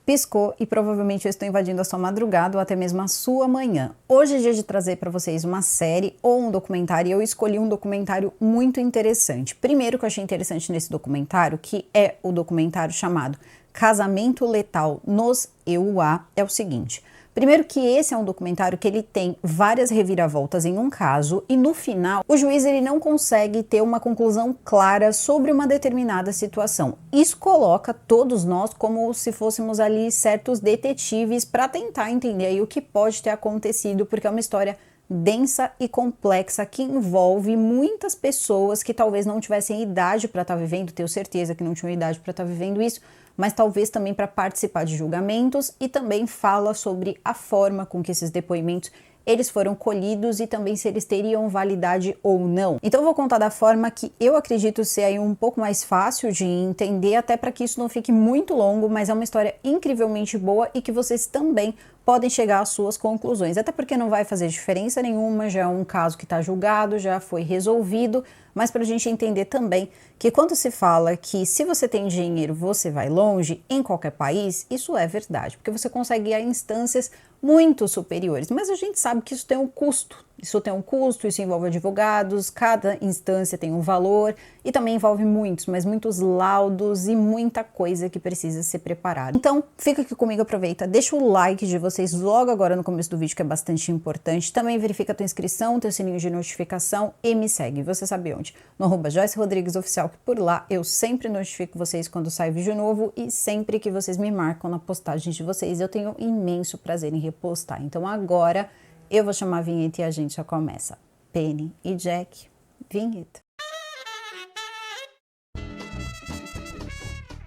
piscou e provavelmente eu estou invadindo a sua madrugada ou até mesmo a sua manhã. Hoje é dia de trazer para vocês uma série ou um documentário e eu escolhi um documentário muito interessante. Primeiro que eu achei interessante nesse documentário, que é o documentário chamado Casamento Letal nos EUA, é o seguinte. Primeiro que esse é um documentário que ele tem várias reviravoltas em um caso e no final o juiz ele não consegue ter uma conclusão clara sobre uma determinada situação. Isso coloca todos nós como se fôssemos ali certos detetives para tentar entender aí o que pode ter acontecido, porque é uma história densa e complexa que envolve muitas pessoas que talvez não tivessem idade para estar vivendo, tenho certeza que não tinham idade para estar vivendo isso, mas talvez também para participar de julgamentos, e também fala sobre a forma com que esses depoimentos eles foram colhidos e também se eles teriam validade ou não. Então eu vou contar da forma que eu acredito ser aí um pouco mais fácil de entender, até para que isso não fique muito longo, mas é uma história incrivelmente boa e que vocês também podem chegar às suas conclusões, até porque não vai fazer diferença nenhuma, já é um caso que está julgado, já foi resolvido, mas para a gente entender também que quando se fala que se você tem dinheiro você vai longe em qualquer país, isso é verdade, porque você consegue ir a instâncias muito superiores, mas a gente sabe que isso tem um custo. Isso tem um custo, isso envolve advogados, cada instância tem um valor e também envolve muitos laudos e muita coisa que precisa ser preparada. Então, fica aqui comigo, aproveita, deixa o like de vocês logo agora no começo do vídeo, que é bastante importante. Também verifica a tua inscrição, teu sininho de notificação e me segue. Você sabe onde? No @JoyceRodriguesOficial, que por lá eu sempre notifico vocês quando sai vídeo novo e sempre que vocês me marcam na postagem de vocês, eu tenho imenso prazer em repostar. Então agora eu vou chamar a vinheta e a gente já começa. Penny e Jack, vinheta.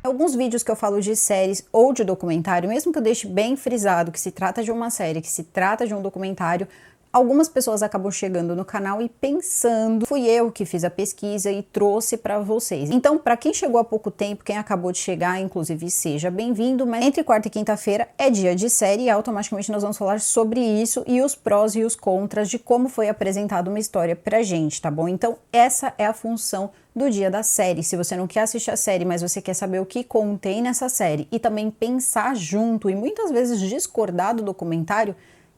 Alguns vídeos que eu falo de séries ou de documentário, mesmo que eu deixe bem frisado que se trata de uma série, que se trata de um documentário, algumas pessoas acabam chegando no canal e pensando, fui eu que fiz a pesquisa e trouxe para vocês. Então, para quem chegou há pouco tempo, quem acabou de chegar, inclusive, seja bem-vindo, mas entre quarta e quinta-feira é dia de série e automaticamente nós vamos falar sobre isso e os prós e os contras de como foi apresentada uma história pra gente, tá bom? Então, essa é a função do dia da série. Se você não quer assistir a série, mas você quer saber o que contém nessa série e também pensar junto e muitas vezes discordar do documentário,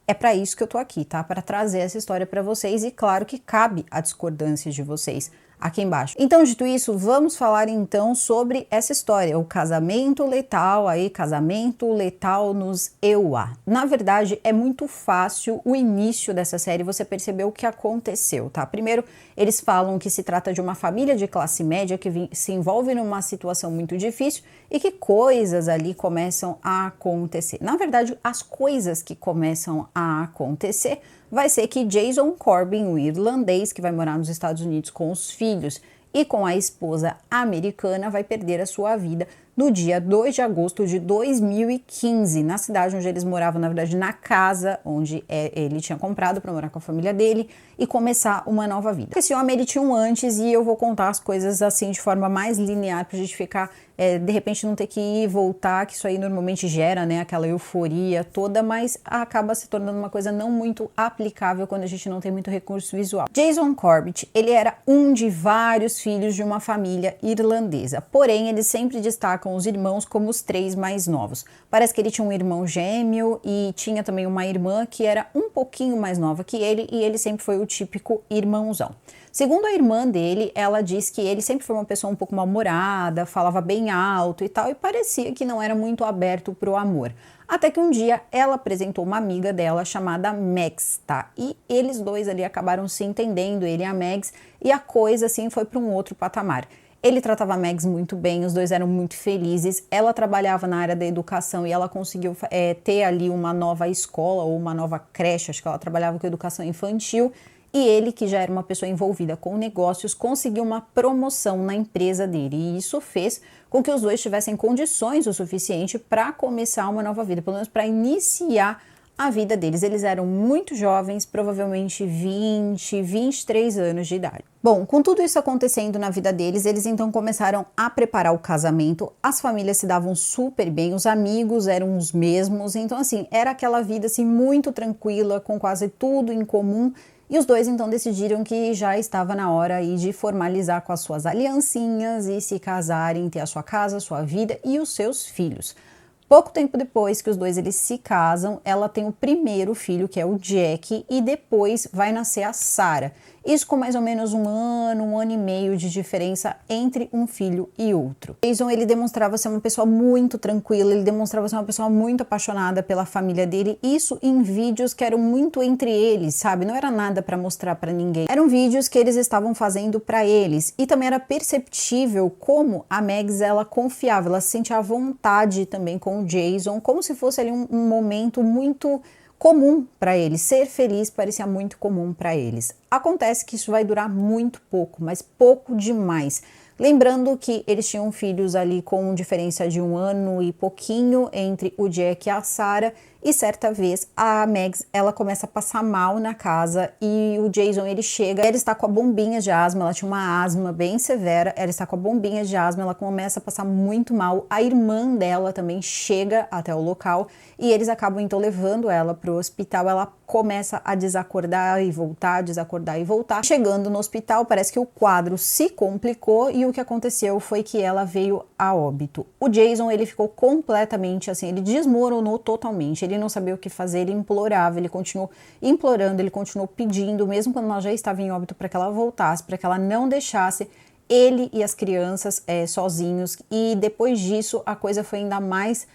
é para isso que eu tô aqui, tá? Para trazer essa história para vocês e claro que cabe a discordância de vocês aqui embaixo. Então, dito isso, vamos falar então sobre essa história, o casamento letal casamento letal nos EUA. Na verdade, é muito fácil o início dessa série você perceber o que aconteceu, tá? Primeiro, eles falam que se trata de uma família de classe média que se envolve numa situação muito difícil e que coisas ali começam a acontecer. Na verdade, as coisas que começam a acontecer vai ser que Jason Corbin, um irlandês que vai morar nos Estados Unidos com os filhos e com a esposa americana, vai perder a sua vida no dia 2 de agosto de 2015, na cidade onde eles moravam, na verdade na casa onde ele tinha comprado para morar com a família dele e começar uma nova vida. Esse homem ele tinha um antes e eu vou contar as coisas assim de forma mais linear pra gente ficar, de repente não ter que ir e voltar, que isso aí normalmente gera, né, aquela euforia toda, mas acaba se tornando uma coisa não muito aplicável quando a gente não tem muito recurso visual. Jason Corbett, ele era um de vários filhos de uma família irlandesa, porém eles sempre destacam os irmãos como os três mais novos. Parece que ele tinha um irmão gêmeo e tinha também uma irmã que era um pouquinho mais nova que ele e ele sempre foi o típico irmãozão. Segundo a irmã dele, ela diz que ele sempre foi uma pessoa um pouco mal-humorada, falava bem alto e tal, e parecia que não era muito aberto pro amor. Até que um dia ela apresentou uma amiga dela chamada Max, tá? E eles dois ali acabaram se entendendo, ele e a Max, e a coisa assim foi para um outro patamar. Ele tratava a Max muito bem, os dois eram muito felizes, ela trabalhava na área da educação e ela conseguiu ter ali uma nova escola ou uma nova creche, acho que ela trabalhava com educação infantil, e ele, que já era uma pessoa envolvida com negócios, conseguiu uma promoção na empresa dele. E isso fez com que os dois tivessem condições o suficiente para começar uma nova vida, pelo menos para iniciar a vida deles. Eles eram muito jovens, provavelmente 20, 23 anos de idade. Bom, com tudo isso acontecendo na vida deles, eles então começaram a preparar o casamento, as famílias se davam super bem, os amigos eram os mesmos, então assim, era aquela vida assim muito tranquila, com quase tudo em comum. E os dois então decidiram que já estava na hora aí de formalizar com as suas aliancinhas e se casarem, ter a sua casa, a sua vida e os seus filhos. Pouco tempo depois que os dois eles se casam, ela tem o primeiro filho, que é o Jack, e depois vai nascer a Sarah. Isso com mais ou menos um ano e meio de diferença entre um filho e outro. Jason, ele demonstrava ser uma pessoa muito tranquila, ele demonstrava ser uma pessoa muito apaixonada pela família dele, isso em vídeos que eram muito entre eles, sabe? Não era nada para mostrar para ninguém. Eram vídeos que eles estavam fazendo para eles, e também era perceptível como a Mags, ela confiava, ela se sentia à vontade também com o Jason, como se fosse ali um momento muito comum para eles. Ser feliz parecia muito comum para eles. Acontece que isso vai durar muito pouco, mas pouco demais. Lembrando que eles tinham filhos ali com diferença de 1 ano e pouquinho entre o Jack e a Sarah, e certa vez a Mags, ela começa a passar mal na casa e o Jason, ele chega, ela está com a bombinha de asma, ela tinha uma asma bem severa, ela está com a bombinha de asma, ela começa a passar muito mal, a irmã dela também chega até o local e eles acabam então levando ela para o hospital, ela começa a desacordar e voltar, desacordar e voltar. Chegando no hospital, parece que o quadro se complicou e o que aconteceu foi que ela veio a óbito. O Jason, ele ficou completamente assim, ele desmoronou totalmente, ele não sabia o que fazer, ele implorava, ele continuou implorando, ele continuou pedindo, mesmo quando ela já estava em óbito, para que ela voltasse, para que ela não deixasse ele e as crianças sozinhos, e depois disso a coisa foi ainda mais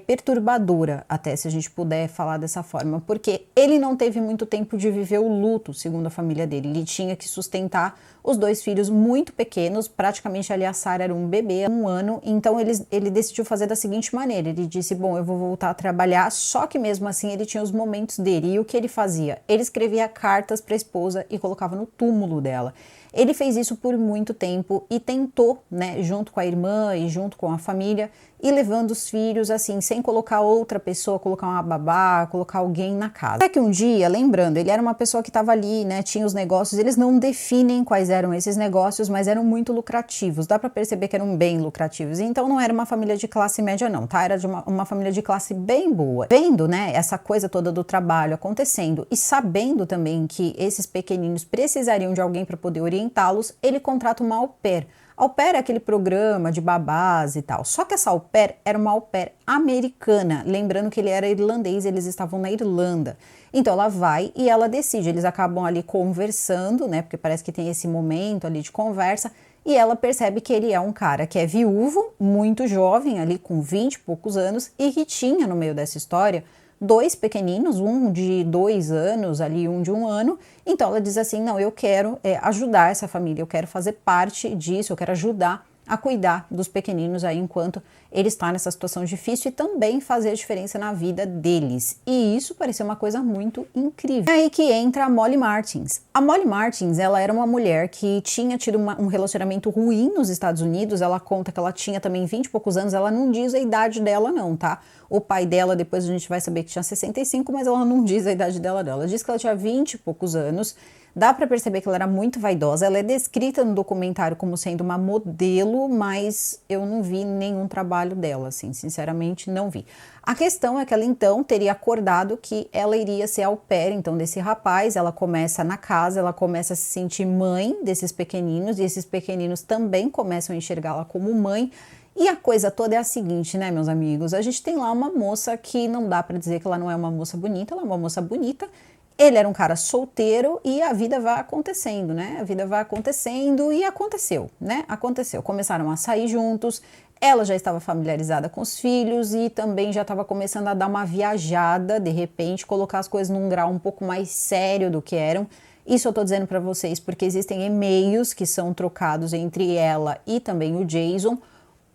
perturbadora, até se a gente puder falar dessa forma, porque ele não teve muito tempo de viver o luto, segundo a família dele. Ele tinha que sustentar os 2 filhos muito pequenos, praticamente ali a Sarah era um bebê, 1 ano, então ele decidiu fazer da seguinte maneira, ele disse, bom, eu vou voltar a trabalhar, só que mesmo assim ele tinha os momentos dele, e o que ele fazia? Ele escrevia cartas para a esposa e colocava no túmulo dela. Ele fez isso por muito tempo e tentou, né, junto com a irmã e junto com a família, ir levando os filhos assim, sem colocar outra pessoa, colocar uma babá, colocar alguém na casa. Até que um dia, lembrando, ele era uma pessoa que estava ali, né, tinha os negócios, eles não definem quais eram esses negócios, mas eram muito lucrativos, dá para perceber que eram bem lucrativos. Então não era uma família de classe média não, tá? Era de uma família de classe bem boa. Vendo, né, essa coisa toda do trabalho acontecendo e sabendo também que esses pequeninos precisariam de alguém para poder orientá-los, ele contrata uma au pair. Au pair é aquele programa de babás e tal, só que essa au pair era uma au pair americana, lembrando que ele era irlandês, eles estavam na Irlanda. Então ela vai e ela decide, eles acabam ali conversando, né, porque parece que tem esse momento ali de conversa, e ela percebe que ele é um cara que é viúvo, muito jovem, ali com 20 e poucos anos, e que tinha no meio dessa história 2 pequeninos, um de 2 anos, ali um de 1 ano. Então ela diz assim, não, eu quero ajudar essa família, eu quero fazer parte disso, eu quero ajudar a cuidar dos pequeninos aí enquanto ele está nessa situação difícil e também fazer a diferença na vida deles. E isso pareceu uma coisa muito incrível. É aí que entra a Molly Martins. A Molly Martins, ela era uma mulher que tinha tido um relacionamento ruim nos Estados Unidos, ela conta que ela tinha também 20 e poucos anos, ela não diz a idade dela não, tá? O pai dela, depois a gente vai saber que tinha 65, mas ela não diz a idade dela não. Ela diz que ela tinha 20 e poucos anos. Dá para perceber que ela era muito vaidosa, ela é descrita no documentário como sendo uma modelo, mas eu não vi nenhum trabalho dela, assim, sinceramente não vi. A questão é que ela então teria acordado que ela iria ser au pair, então, desse rapaz, ela começa na casa, ela começa a se sentir mãe desses pequeninos, e esses pequeninos também começam a enxergá-la como mãe. E a coisa toda é a seguinte, né, meus amigos, a gente tem lá uma moça que não dá para dizer que ela não é uma moça bonita, ela é uma moça bonita. Ele era um cara solteiro e a vida vai acontecendo, né? A vida vai acontecendo e aconteceu, né? Aconteceu. Começaram a sair juntos, ela já estava familiarizada com os filhos e também já estava começando a dar uma viajada, de repente, colocar as coisas num grau um pouco mais sério do que eram. Isso eu tô dizendo para vocês porque existem e-mails que são trocados entre ela e também o Jason,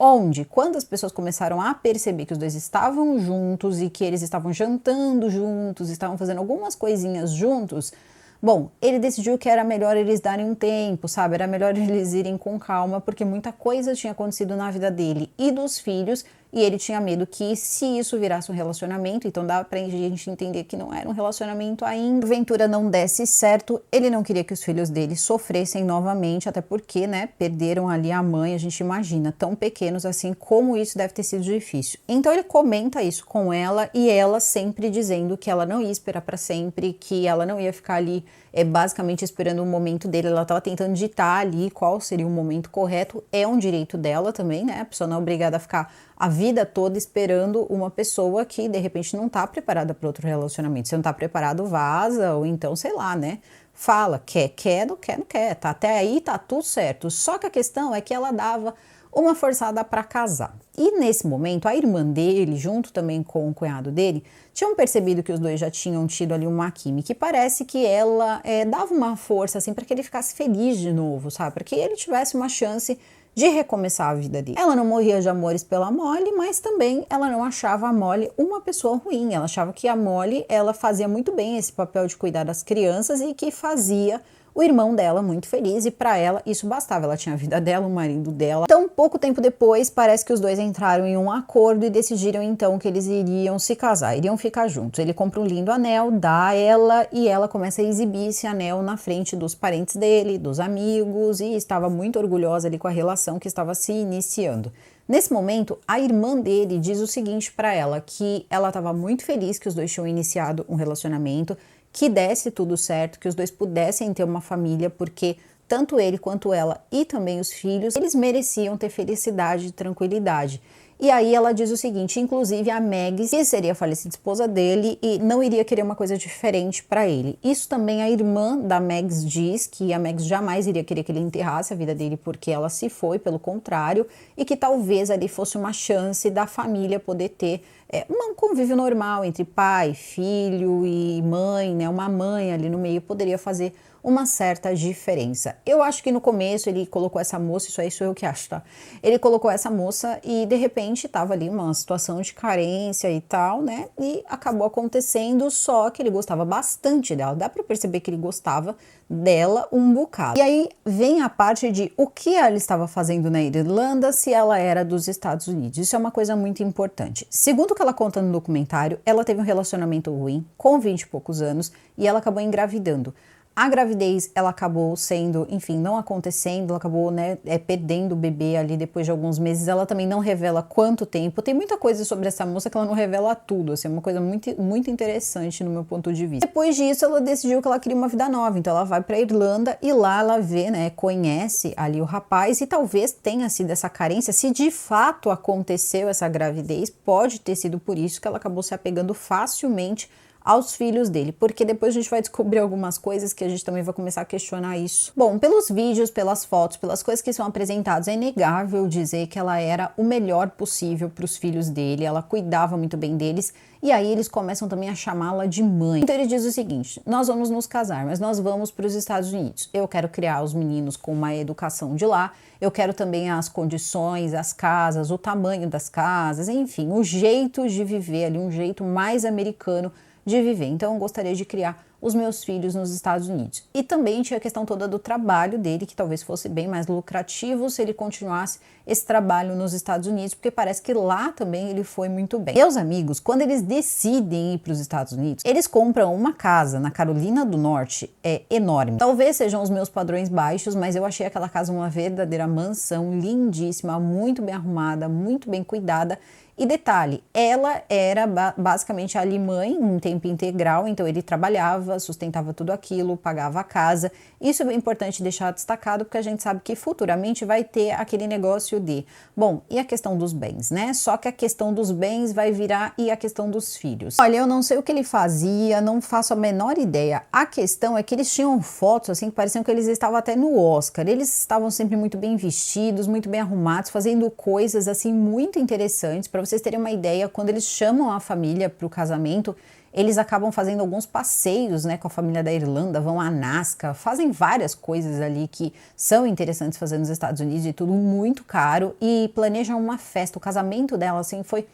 onde, quando as pessoas começaram a perceber que os dois estavam juntos e que eles estavam jantando juntos, estavam fazendo algumas coisinhas juntos, bom, ele decidiu que era melhor eles darem um tempo, sabe? Era melhor eles irem com calma, porque muita coisa tinha acontecido na vida dele e dos filhos, e ele tinha medo que se isso virasse um relacionamento, então dá pra gente entender que não era um relacionamento ainda, porventura não desse certo, ele não queria que os filhos dele sofressem novamente, até porque, né, perderam ali a mãe, a gente imagina, tão pequenos assim, como isso deve ter sido difícil. Então ele comenta isso com ela, e ela sempre dizendo que ela não ia esperar pra sempre, que ela não ia ficar ali basicamente esperando o momento dele, ela estava tentando ditar ali qual seria o momento correto, é um direito dela também, né, a pessoa não é obrigada a ficar a vida toda esperando uma pessoa que de repente não tá preparada para outro relacionamento. Se não tá preparado, vaza, ou então, sei lá, né? Fala, quer, não quer, tá? Até aí tá tudo certo. Só que a questão é que ela dava uma forçada para casar. E nesse momento, a irmã dele, junto também com o cunhado dele, tinham percebido que os dois já tinham tido ali uma química. E parece que ela dava uma força assim para que ele ficasse feliz de novo, sabe? Para que ele tivesse uma chance de recomeçar a vida dele. Ela não morria de amores pela Molly, mas também ela não achava a Molly uma pessoa ruim. Ela achava que a Molly, ela fazia muito bem esse papel de cuidar das crianças e que fazia o irmão dela muito feliz, e para ela isso bastava. Ela tinha a vida dela, o marido dela. Então, pouco tempo depois, parece que os dois entraram em um acordo e decidiram então que eles iriam se casar, iriam ficar juntos. Ele compra um lindo anel, dá a ela, e ela começa a exibir esse anel na frente dos parentes dele, dos amigos, e estava muito orgulhosa ali com a relação que estava se iniciando. Nesse momento, a irmã dele diz o seguinte para ela, que ela estava muito feliz que os dois tinham iniciado um relacionamento, que desse tudo certo, que os dois pudessem ter uma família, porque tanto ele quanto ela e também os filhos, eles mereciam ter felicidade e tranquilidade. E aí ela diz o seguinte, inclusive a Mags, que seria a falecida esposa dele, e não iria querer uma coisa diferente para ele. Isso também a irmã da Mags diz, que a Mags jamais iria querer que ele enterrasse a vida dele porque ela se foi, pelo contrário, e que talvez ali fosse uma chance da família poder ter um convívio normal entre pai, filho e mãe, né? Uma mãe ali no meio poderia fazer uma certa diferença. Eu acho que no começo ele colocou essa moça, isso eu que acho, tá? Ele colocou essa moça e de repente tava ali uma situação de carência e tal, né? E acabou acontecendo, só que ele gostava bastante dela. Dá pra perceber que ele gostava dela um bocado. E aí vem a parte de o que ela estava fazendo na Irlanda se ela era dos Estados Unidos. Isso é uma coisa muito importante. Segundo o que ela conta no documentário, ela teve um relacionamento ruim com 20 e poucos anos e ela acabou engravidando. A gravidez, ela acabou sendo, enfim, não acontecendo, ela acabou, né, perdendo o bebê ali depois de alguns meses. Ela também não revela quanto tempo. Tem muita coisa sobre essa moça que ela não revela tudo, assim, é uma coisa muito interessante no meu ponto de vista. Depois disso, ela decidiu que ela queria uma vida nova, então ela vai pra Irlanda e lá ela vê, né, conhece ali o rapaz e talvez tenha sido essa carência. Se de fato aconteceu essa gravidez, pode ter sido por isso que ela acabou se apegando facilmente aos filhos dele, porque depois a gente vai descobrir algumas coisas que a gente também vai começar a questionar isso. Bom, pelos vídeos, pelas fotos, pelas coisas que são apresentadas, é inegável dizer que ela era o melhor possível para os filhos dele, ela cuidava muito bem deles, e aí eles começam também a chamá-la de mãe. Então ele diz o seguinte, nós vamos nos casar, mas nós vamos para os Estados Unidos. Eu quero criar os meninos com uma educação de lá, eu quero também as condições, as casas, o tamanho das casas, enfim, o jeito de viver ali, um jeito mais americano de viver. Então eu gostaria de criar os meus filhos nos Estados Unidos. E também tinha a questão toda do trabalho dele, que talvez fosse bem mais lucrativo se ele continuasse esse trabalho nos Estados Unidos, porque parece que lá também ele foi muito bem. Meus amigos, quando eles decidem ir para os Estados Unidos, eles compram uma casa na Carolina do Norte, enorme. Talvez sejam os meus padrões baixos, mas eu achei aquela casa uma verdadeira mansão, lindíssima, muito bem arrumada, muito bem cuidada. E detalhe, ela era basicamente ali mãe em tempo integral, então ele trabalhava, sustentava tudo aquilo, pagava a casa. Isso é bem importante deixar destacado, porque a gente sabe que futuramente vai ter aquele negócio de, bom, e a questão dos bens, né? Só que a questão dos bens vai virar e a questão dos filhos. Olha, eu não sei o que ele fazia, não faço a menor ideia. A questão é que eles tinham fotos assim que pareciam que eles estavam até no Oscar. Eles estavam sempre muito bem vestidos, muito bem arrumados, fazendo coisas assim muito interessantes. Para vocês terem uma ideia, quando eles chamam a família para o casamento, eles acabam fazendo alguns passeios, né, com a família da Irlanda, vão à Nazca, fazem várias coisas ali que são interessantes fazer nos Estados Unidos e tudo muito caro, e planejam uma festa. O casamento dela, assim, foi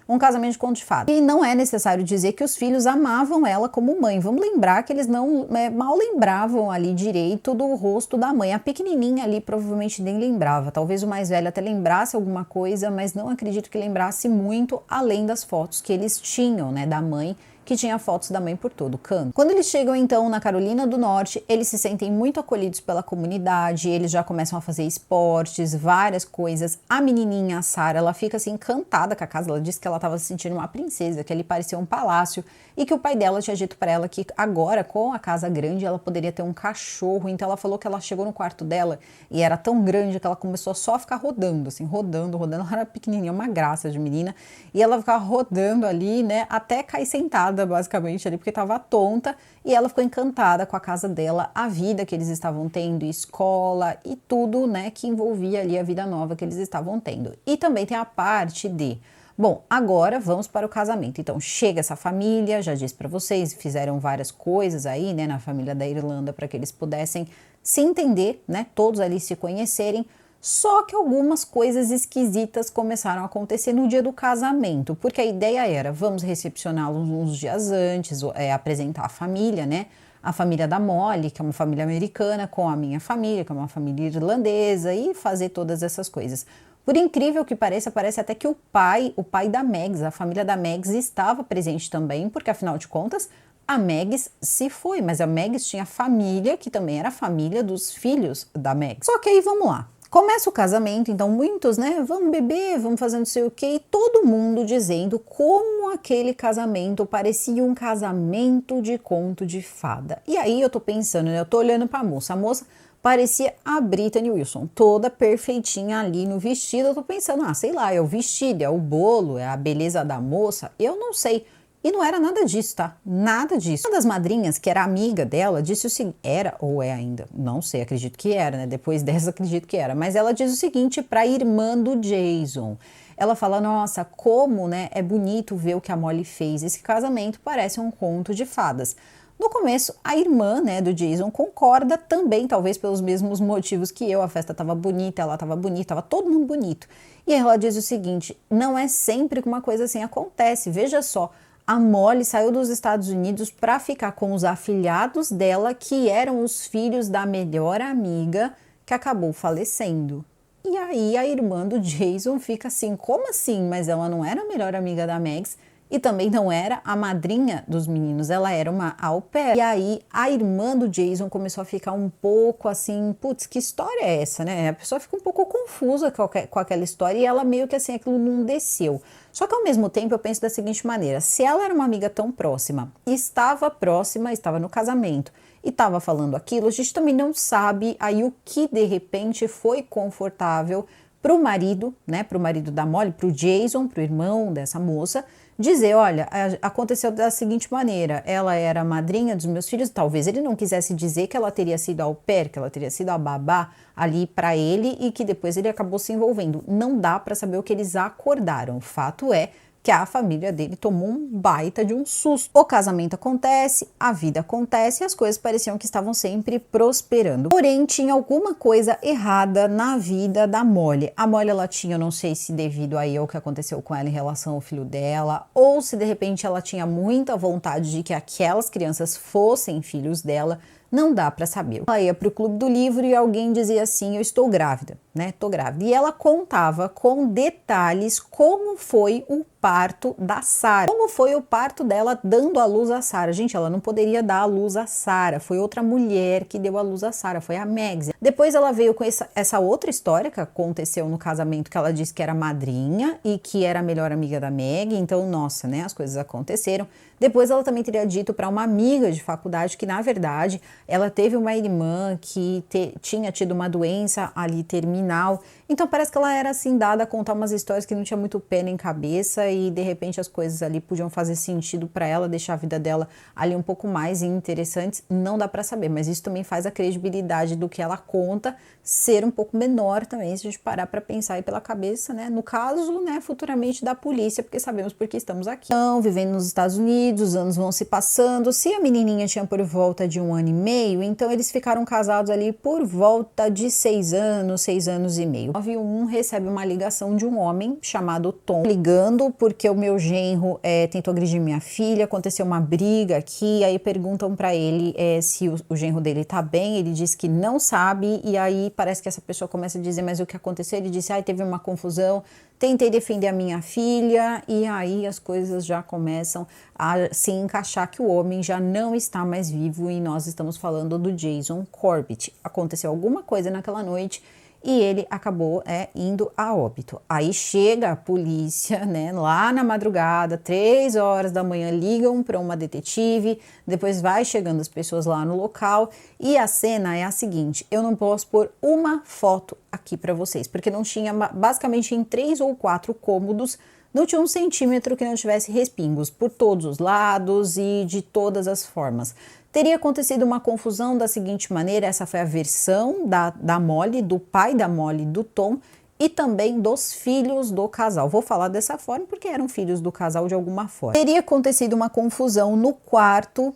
um casamento de conto de fada. E não é necessário dizer que os filhos amavam ela como mãe. Vamos lembrar que eles não mal lembravam ali direito do rosto da mãe. A pequenininha ali provavelmente nem lembrava. Talvez o mais velho até lembrasse alguma coisa, mas não acredito que lembrasse muito, além das fotos que eles tinham, né, da mãe, que tinha fotos da mãe por todo canto. Quando eles chegam então na Carolina do Norte, eles se sentem muito acolhidos pela comunidade, eles já começam a fazer esportes, várias coisas. A menininha, a Sarah, ela fica assim encantada com a casa, ela diz que ela estava se sentindo uma princesa, que ali parecia um palácio e que o pai dela tinha dito para ela que agora com a casa grande ela poderia ter um cachorro, então ela falou que ela chegou no quarto dela e era tão grande que ela começou a só ficar rodando, assim, rodando, ela era pequenininha, uma graça de menina, e ela ficava rodando ali, né, até cair sentada basicamente ali, porque estava tonta, e ela ficou encantada com a casa dela, a vida que eles estavam tendo, escola e tudo, né, que envolvia ali a vida nova que eles estavam tendo. E também tem a parte de, bom, agora vamos para o casamento. Então chega essa família, já disse para vocês, fizeram várias coisas aí, né, na família da Irlanda para que eles pudessem se entender, né, todos ali se conhecerem. Só que algumas coisas esquisitas começaram a acontecer no dia do casamento, porque a ideia era, vamos recepcioná-los uns dias antes, apresentar a família, né? A família da Molly, que é uma família americana, com a minha família, que é uma família irlandesa, e fazer todas essas coisas. Por incrível que pareça, parece até que o pai da Megs, a família da Megs estava presente também, porque afinal de contas, a Megs se foi, mas a Megs tinha família, que também era a família dos filhos da Megs. Só que aí, vamos lá. Começa o casamento, então muitos, né, vamos beber, vamos fazer não sei o que, e todo mundo dizendo como aquele casamento parecia um casamento de conto de fada. E aí eu tô pensando, né, eu tô olhando pra moça, a moça parecia a Brittany Wilson, toda perfeitinha ali no vestido, eu tô pensando, sei lá, é o vestido, é o bolo, é a beleza da moça, eu não sei. E não era nada disso, tá? Nada disso. Uma das madrinhas, que era amiga dela, disse o seguinte, era ou é ainda, não sei, acredito que era, né? Depois dessa acredito que era, mas ela diz o seguinte para a irmã do Jason. Ela fala, nossa, como, né, é bonito ver o que a Molly fez. Esse casamento parece um conto de fadas. No começo, a irmã, né, do Jason concorda também, talvez pelos mesmos motivos que eu. A festa estava bonita, ela estava bonita, estava todo mundo bonito. E aí ela diz o seguinte, não é sempre que uma coisa assim acontece, veja só. A Molly saiu dos Estados Unidos para ficar com os afilhados dela, que eram os filhos da melhor amiga que acabou falecendo. E aí a irmã do Jason fica assim, como assim? Mas ela não era a melhor amiga da Megs e também não era a madrinha dos meninos, ela era uma au pair. E aí a irmã do Jason começou a ficar um pouco assim, putz, que história é essa, né? A pessoa fica um pouco confusa com aquela história e ela meio que assim, aquilo não desceu. Só que ao mesmo tempo eu penso da seguinte maneira, se ela era uma amiga tão próxima, estava no casamento e estava falando aquilo, a gente também não sabe aí o que de repente foi confortável para o marido, né, para o marido da Molly, para o Jason, para o irmão dessa moça, dizer, olha, aconteceu da seguinte maneira, ela era a madrinha dos meus filhos, talvez ele não quisesse dizer que ela teria sido au pair, que ela teria sido a babá ali para ele e que depois ele acabou se envolvendo. Não dá para saber o que eles acordaram. O fato é que a família dele tomou um baita de um susto. O casamento acontece, a vida acontece e as coisas pareciam que estavam sempre prosperando. Porém, tinha alguma coisa errada na vida da Molly. A Molly, ela tinha, eu não sei se devido aí ao que aconteceu com ela em relação ao filho dela, ou se de repente ela tinha muita vontade de que aquelas crianças fossem filhos dela, não dá para saber. Ela ia para o clube do livro e alguém dizia assim, eu estou grávida, né? Tô grávida. E ela contava com detalhes como foi o parto da Sarah. Como foi o parto dela dando à luz a Sarah. Gente, ela não poderia dar à luz a Sarah. Foi outra mulher que deu à luz a Sarah, foi a Megs. Depois ela veio com essa outra história que aconteceu no casamento, que ela disse que era madrinha e que era a melhor amiga da Meg. Então, nossa, né? As coisas aconteceram. Depois ela também teria dito para uma amiga de faculdade que, na verdade, ela teve uma irmã que tinha tido uma doença ali terminal. Então parece que ela era assim dada a contar umas histórias que não tinha muito pé nem cabeça e de repente as coisas ali podiam fazer sentido para ela, deixar a vida dela ali um pouco mais interessante. Não dá para saber, mas isso também faz a credibilidade do que ela conta ser um pouco menor também, se a gente parar para pensar aí pela cabeça, né? No caso, né, futuramente da polícia, porque sabemos porque estamos aqui. Então, vivendo nos Estados Unidos, os anos vão se passando. Se a menininha tinha por volta de 1 ano e meio, então eles ficaram casados ali por volta de 6 anos e meio. 9-1 recebe uma ligação de um homem chamado Tom, ligando porque o meu genro tentou agredir minha filha, aconteceu uma briga aqui, aí perguntam para ele se o genro dele tá bem, ele diz que não sabe, e aí parece que essa pessoa começa a dizer, mas o que aconteceu? Ele disse, teve uma confusão, tentei defender a minha filha, e aí as coisas já começam a se encaixar que o homem já não está mais vivo e nós estamos falando do Jason Corbett. Aconteceu alguma coisa naquela noite e ele acabou indo a óbito. Aí chega a polícia, né, lá na madrugada, 3 horas da manhã, ligam para uma detetive, depois vai chegando as pessoas lá no local e a cena é a seguinte: eu não posso pôr uma foto aqui para vocês, porque não tinha, basicamente em 3 ou 4 cômodos, não tinha 1 centímetro que não tivesse respingos por todos os lados e de todas as formas. Teria acontecido uma confusão da seguinte maneira: essa foi a versão da Molly, do pai da Molly, do Tom, e também dos filhos do casal. Vou falar dessa forma porque eram filhos do casal de alguma forma. Teria acontecido uma confusão no quarto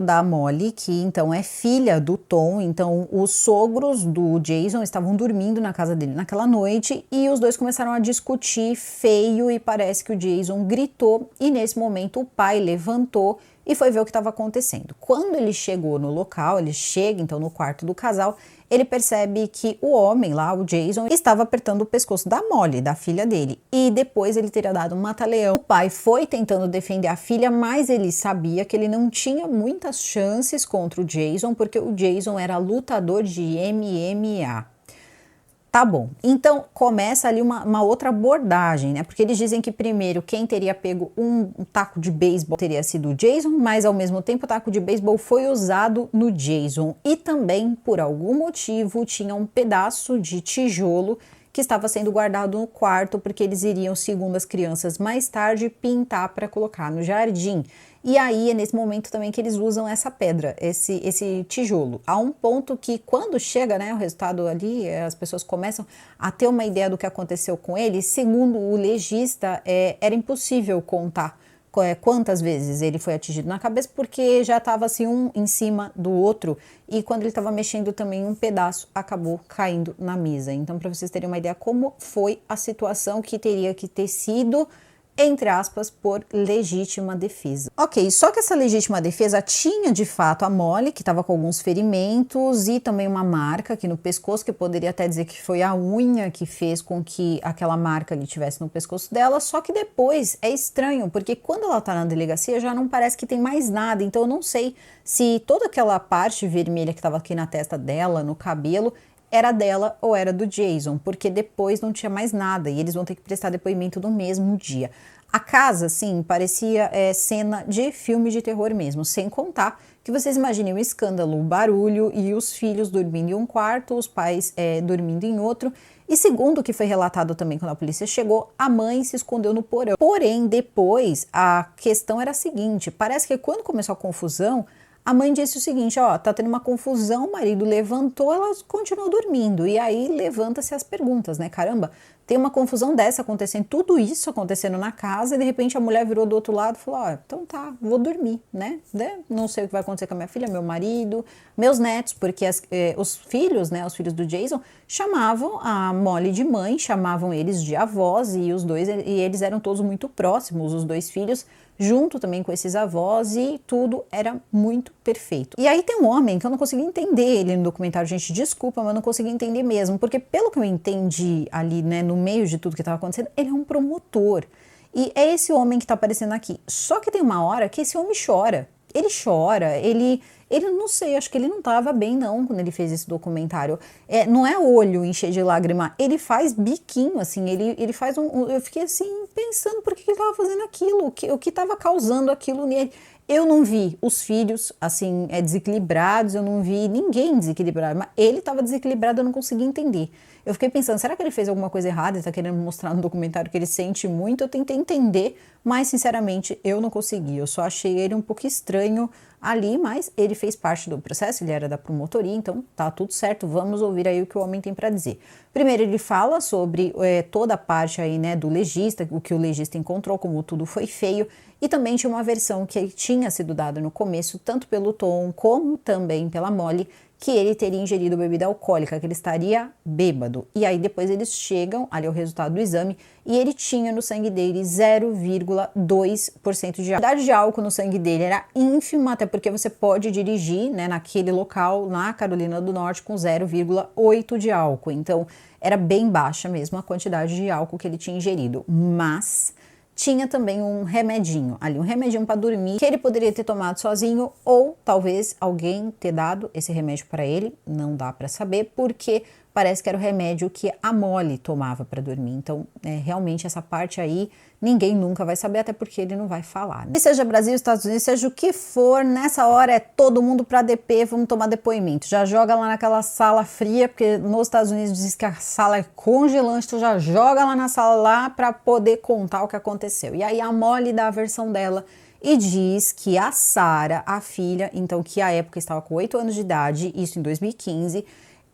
da Molly, que então é filha do Tom. Então os sogros do Jason estavam dormindo na casa dele naquela noite e os dois começaram a discutir feio e parece que o Jason gritou e nesse momento o pai levantou e foi ver o que estava acontecendo. Quando ele chegou no local, ele chega então no quarto do casal, ele percebe que o homem lá, o Jason, estava apertando o pescoço da Molly, da filha dele, e depois ele teria dado um mata-leão. O pai foi tentando defender a filha, mas ele sabia que ele não tinha muitas chances contra o Jason, porque o Jason era lutador de MMA. Tá bom, então começa ali uma outra abordagem, né? Porque eles dizem que primeiro quem teria pego um taco de beisebol teria sido o Jason, mas ao mesmo tempo o taco de beisebol foi usado no Jason e também por algum motivo tinha um pedaço de tijolo que estava sendo guardado no quarto porque eles iriam, segundo as crianças, mais tarde pintar para colocar no jardim. E aí é nesse momento também que eles usam essa pedra, esse tijolo. Há um ponto que quando chega, né, o resultado ali, as pessoas começam a ter uma ideia do que aconteceu com ele. Segundo o legista, era impossível contar quantas vezes ele foi atingido na cabeça, porque já estava assim um em cima do outro e quando ele estava mexendo também um pedaço acabou caindo na mesa. Então, para vocês terem uma ideia como foi a situação, que teria que ter sido, entre aspas, por legítima defesa. Ok, só que essa legítima defesa tinha de fato a Molly, que estava com alguns ferimentos e também uma marca aqui no pescoço, que poderia até dizer que foi a unha que fez com que aquela marca ali tivesse no pescoço dela, só que depois é estranho, porque quando ela tá na delegacia já não parece que tem mais nada, então eu não sei se toda aquela parte vermelha que estava aqui na testa dela, no cabelo, era dela ou era do Jason, porque depois não tinha mais nada e eles vão ter que prestar depoimento no mesmo dia. A casa, sim, parecia cena de filme de terror mesmo, sem contar que vocês imaginem o escândalo, o barulho e os filhos dormindo em um quarto, os pais dormindo em outro. E segundo o que foi relatado também quando a polícia chegou, a mãe se escondeu no porão. Porém, depois, a questão era a seguinte: parece que quando começou a confusão, a mãe disse o seguinte: ó, tá tendo uma confusão, o marido levantou, ela continuou dormindo. E aí levanta-se as perguntas, né? Caramba, tem uma confusão dessa acontecendo, tudo isso acontecendo na casa, e de repente a mulher virou do outro lado e falou: ó, então tá, vou dormir, né? Não sei o que vai acontecer com a minha filha, meu marido, meus netos, porque os filhos, né, os filhos do Jason, chamavam a Molly de mãe, chamavam eles de avós, e eles eram todos muito próximos, os dois filhos, junto também com esses avós, e tudo era muito perfeito. E aí tem um homem que eu não consegui entender ele no documentário, gente, desculpa, mas eu não consegui entender mesmo, porque pelo que eu entendi ali, né, no meio de tudo que estava acontecendo, ele é um promotor. E é esse homem que está aparecendo aqui. Só que tem uma hora que esse homem chora. Ele chora, ele não sei, acho que ele não estava bem não quando ele fez esse documentário. Não é olho encher de lágrima, ele faz biquinho, assim, ele faz eu fiquei assim, pensando por que ele estava fazendo aquilo, o que estava causando aquilo nele. Eu não vi os filhos, assim, desequilibrados, eu não vi ninguém desequilibrado, mas ele estava desequilibrado, eu não consegui entender. Eu fiquei pensando, será que ele fez alguma coisa errada e está querendo mostrar no documentário que ele sente muito? Eu tentei entender, mas sinceramente eu não consegui. Eu só achei ele um pouco estranho ali, mas ele fez parte do processo, ele era da promotoria, então tá tudo certo. Vamos ouvir aí o que o homem tem para dizer. Primeiro ele fala sobre toda a parte aí, né, do legista, o que o legista encontrou, como tudo foi feio, e também tinha uma versão que tinha sido dada no começo, tanto pelo Tom como também pela Molly, que ele teria ingerido bebida alcoólica, que ele estaria bêbado. E aí depois eles chegam ali ao resultado do exame e ele tinha no sangue dele 0,2% de álcool. A quantidade de álcool no sangue dele era ínfima, até porque você pode dirigir, né, naquele local, na Carolina do Norte, com 0,8 de álcool. Então era bem baixa mesmo a quantidade de álcool que ele tinha ingerido. Mas tinha também um remedinho ali, um remedinho para dormir, que ele poderia ter tomado sozinho ou talvez alguém ter dado esse remédio para ele, não dá para saber, porque parece que era o remédio que a Molly tomava para dormir. Então, realmente essa parte aí ninguém nunca vai saber, até porque ele não vai falar, né? E seja Brasil, Estados Unidos, seja o que for, nessa hora é todo mundo para DP, vamos tomar depoimento. Já joga lá naquela sala fria, porque nos Estados Unidos diz que a sala é congelante, tu já joga lá na sala lá para poder contar o que aconteceu. E aí a Molly dá a versão dela e diz que a Sarah, a filha, então que à época estava com 8 anos de idade, isso em 2015,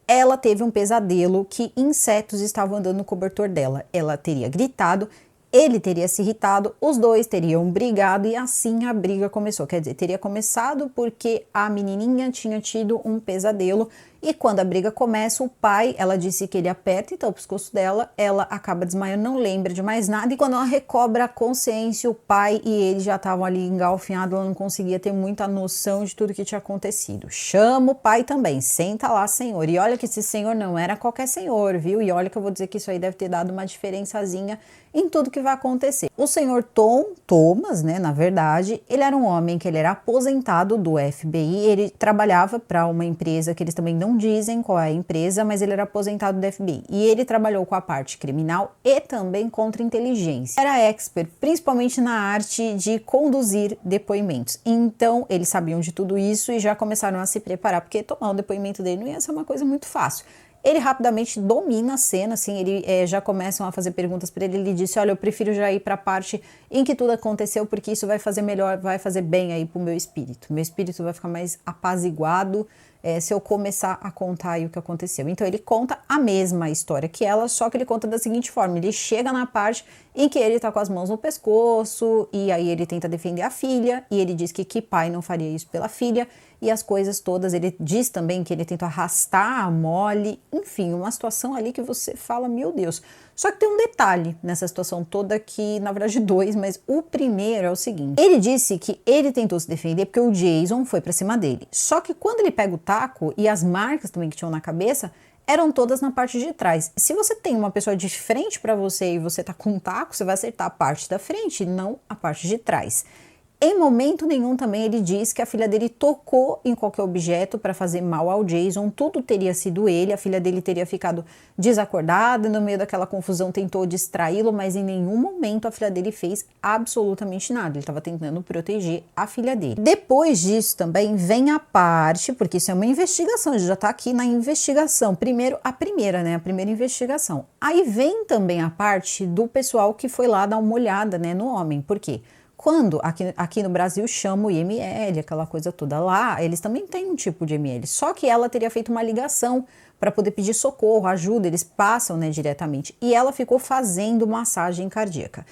ela teve um pesadelo que insetos estavam andando no cobertor dela. Ela teria gritado, ele teria se irritado, os dois teriam brigado e assim a briga começou. Quer dizer, teria começado porque a menininha tinha tido um pesadelo e quando a briga começa, o pai, ela disse que ele aperta então o pescoço dela, ela acaba desmaiando, não lembra de mais nada e quando ela recobra a consciência, o pai e ele já estavam ali engalfinhados, ela não conseguia ter muita noção de tudo que tinha acontecido. Chama o pai também, senta lá, senhor. E olha que esse senhor não era qualquer senhor, viu? E olha que eu vou dizer que isso aí deve ter dado uma diferençazinha em tudo que vai acontecer. O senhor Thomas, né, na verdade, ele era um homem que ele era aposentado do FBI, ele trabalhava para uma empresa que eles também não dizem qual é a empresa, mas ele era aposentado do FBI. E ele trabalhou com a parte criminal e também contra-inteligência. Era expert, principalmente na arte de conduzir depoimentos. Então, eles sabiam de tudo isso e já começaram a se preparar, porque tomar o depoimento dele não ia ser uma coisa muito fácil. Ele rapidamente domina a cena, assim, já começam a fazer perguntas para ele, ele disse, olha, eu prefiro já ir para a parte em que tudo aconteceu, porque isso vai fazer melhor, vai fazer bem aí pro meu espírito vai ficar mais apaziguado se eu começar a contar aí o que aconteceu. Então ele conta a mesma história que ela, só que ele conta da seguinte forma, ele chega na parte em que ele tá com as mãos no pescoço, e aí ele tenta defender a filha, e ele diz que pai não faria isso pela filha, e as coisas todas, ele diz também que ele tenta arrastar a Molly, enfim, uma situação ali que você fala, meu Deus. Só que tem um detalhe nessa situação toda que, na verdade, dois, mas o primeiro é o seguinte. Ele disse que ele tentou se defender porque o Jason foi pra cima dele. Só que quando ele pega o taco e as marcas também que tinham na cabeça, eram todas na parte de trás. Se você tem uma pessoa de frente pra você e você tá com um taco, você vai acertar a parte da frente, não a parte de trás. Em momento nenhum também ele diz que a filha dele tocou em qualquer objeto para fazer mal ao Jason, tudo teria sido ele, a filha dele teria ficado desacordada, no meio daquela confusão tentou distraí-lo, mas em nenhum momento a filha dele fez absolutamente nada, ele estava tentando proteger a filha dele. Depois disso também vem a parte, porque isso é uma investigação, a gente já está aqui na investigação, primeiro a primeira investigação. Aí vem também a parte do pessoal que foi lá dar uma olhada, né, no homem, por quê? Quando aqui no Brasil chama o IML, aquela coisa toda lá, eles também têm um tipo de IML, só que ela teria feito uma ligação para poder pedir socorro, ajuda, eles passam, né, diretamente, e ela ficou fazendo massagem cardíaca.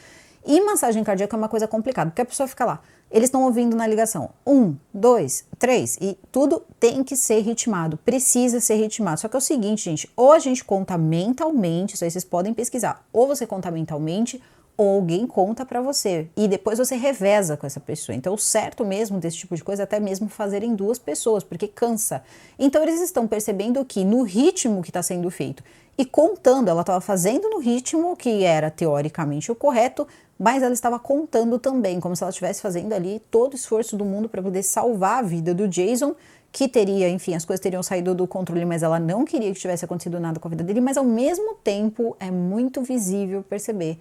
E massagem cardíaca é uma coisa complicada, porque a pessoa fica lá, eles estão ouvindo na ligação, 1, 2, 3, e tudo tem que ser ritmado, precisa ser ritmado. Só que é o seguinte, gente, ou a gente conta mentalmente, isso aí vocês podem pesquisar, ou você conta mentalmente, ou alguém conta pra você, e depois você reveza com essa pessoa. Então o certo mesmo desse tipo de coisa é até mesmo fazer em 2 pessoas, porque cansa. Então eles estão percebendo que no ritmo que está sendo feito, e contando, ela estava fazendo no ritmo que era teoricamente o correto, mas ela estava contando também, como se ela estivesse fazendo ali todo o esforço do mundo para poder salvar a vida do Jason, que teria, enfim, as coisas teriam saído do controle, mas ela não queria que tivesse acontecido nada com a vida dele, mas ao mesmo tempo é muito visível perceber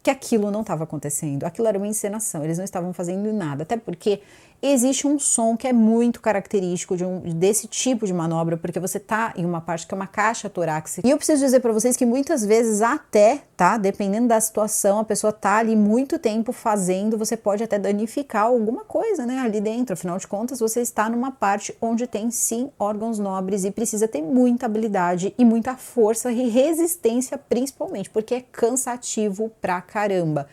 que aquilo não estava acontecendo, aquilo era uma encenação, eles não estavam fazendo nada, até porque existe um som que é muito característico desse tipo de manobra, porque você tá em uma parte que é uma caixa torácica, e eu preciso dizer para vocês que muitas vezes até, tá, dependendo da situação, a pessoa tá ali muito tempo fazendo, você pode até danificar alguma coisa, né, ali dentro, afinal de contas você está numa parte onde tem sim órgãos nobres e precisa ter muita habilidade e muita força e resistência principalmente, porque é cansativo pra caramba.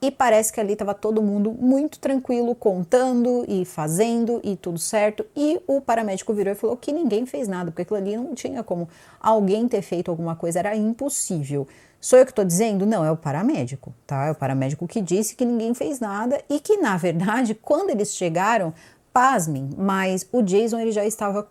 E parece que ali estava todo mundo muito tranquilo, contando e fazendo e tudo certo. E o paramédico virou e falou que ninguém fez nada, porque aquilo ali não tinha como alguém ter feito alguma coisa, era impossível. Sou eu que estou dizendo? Não, é o paramédico, tá? É o paramédico que disse que ninguém fez nada e que, na verdade, quando eles chegaram, pasmem, mas o Jason ele já estava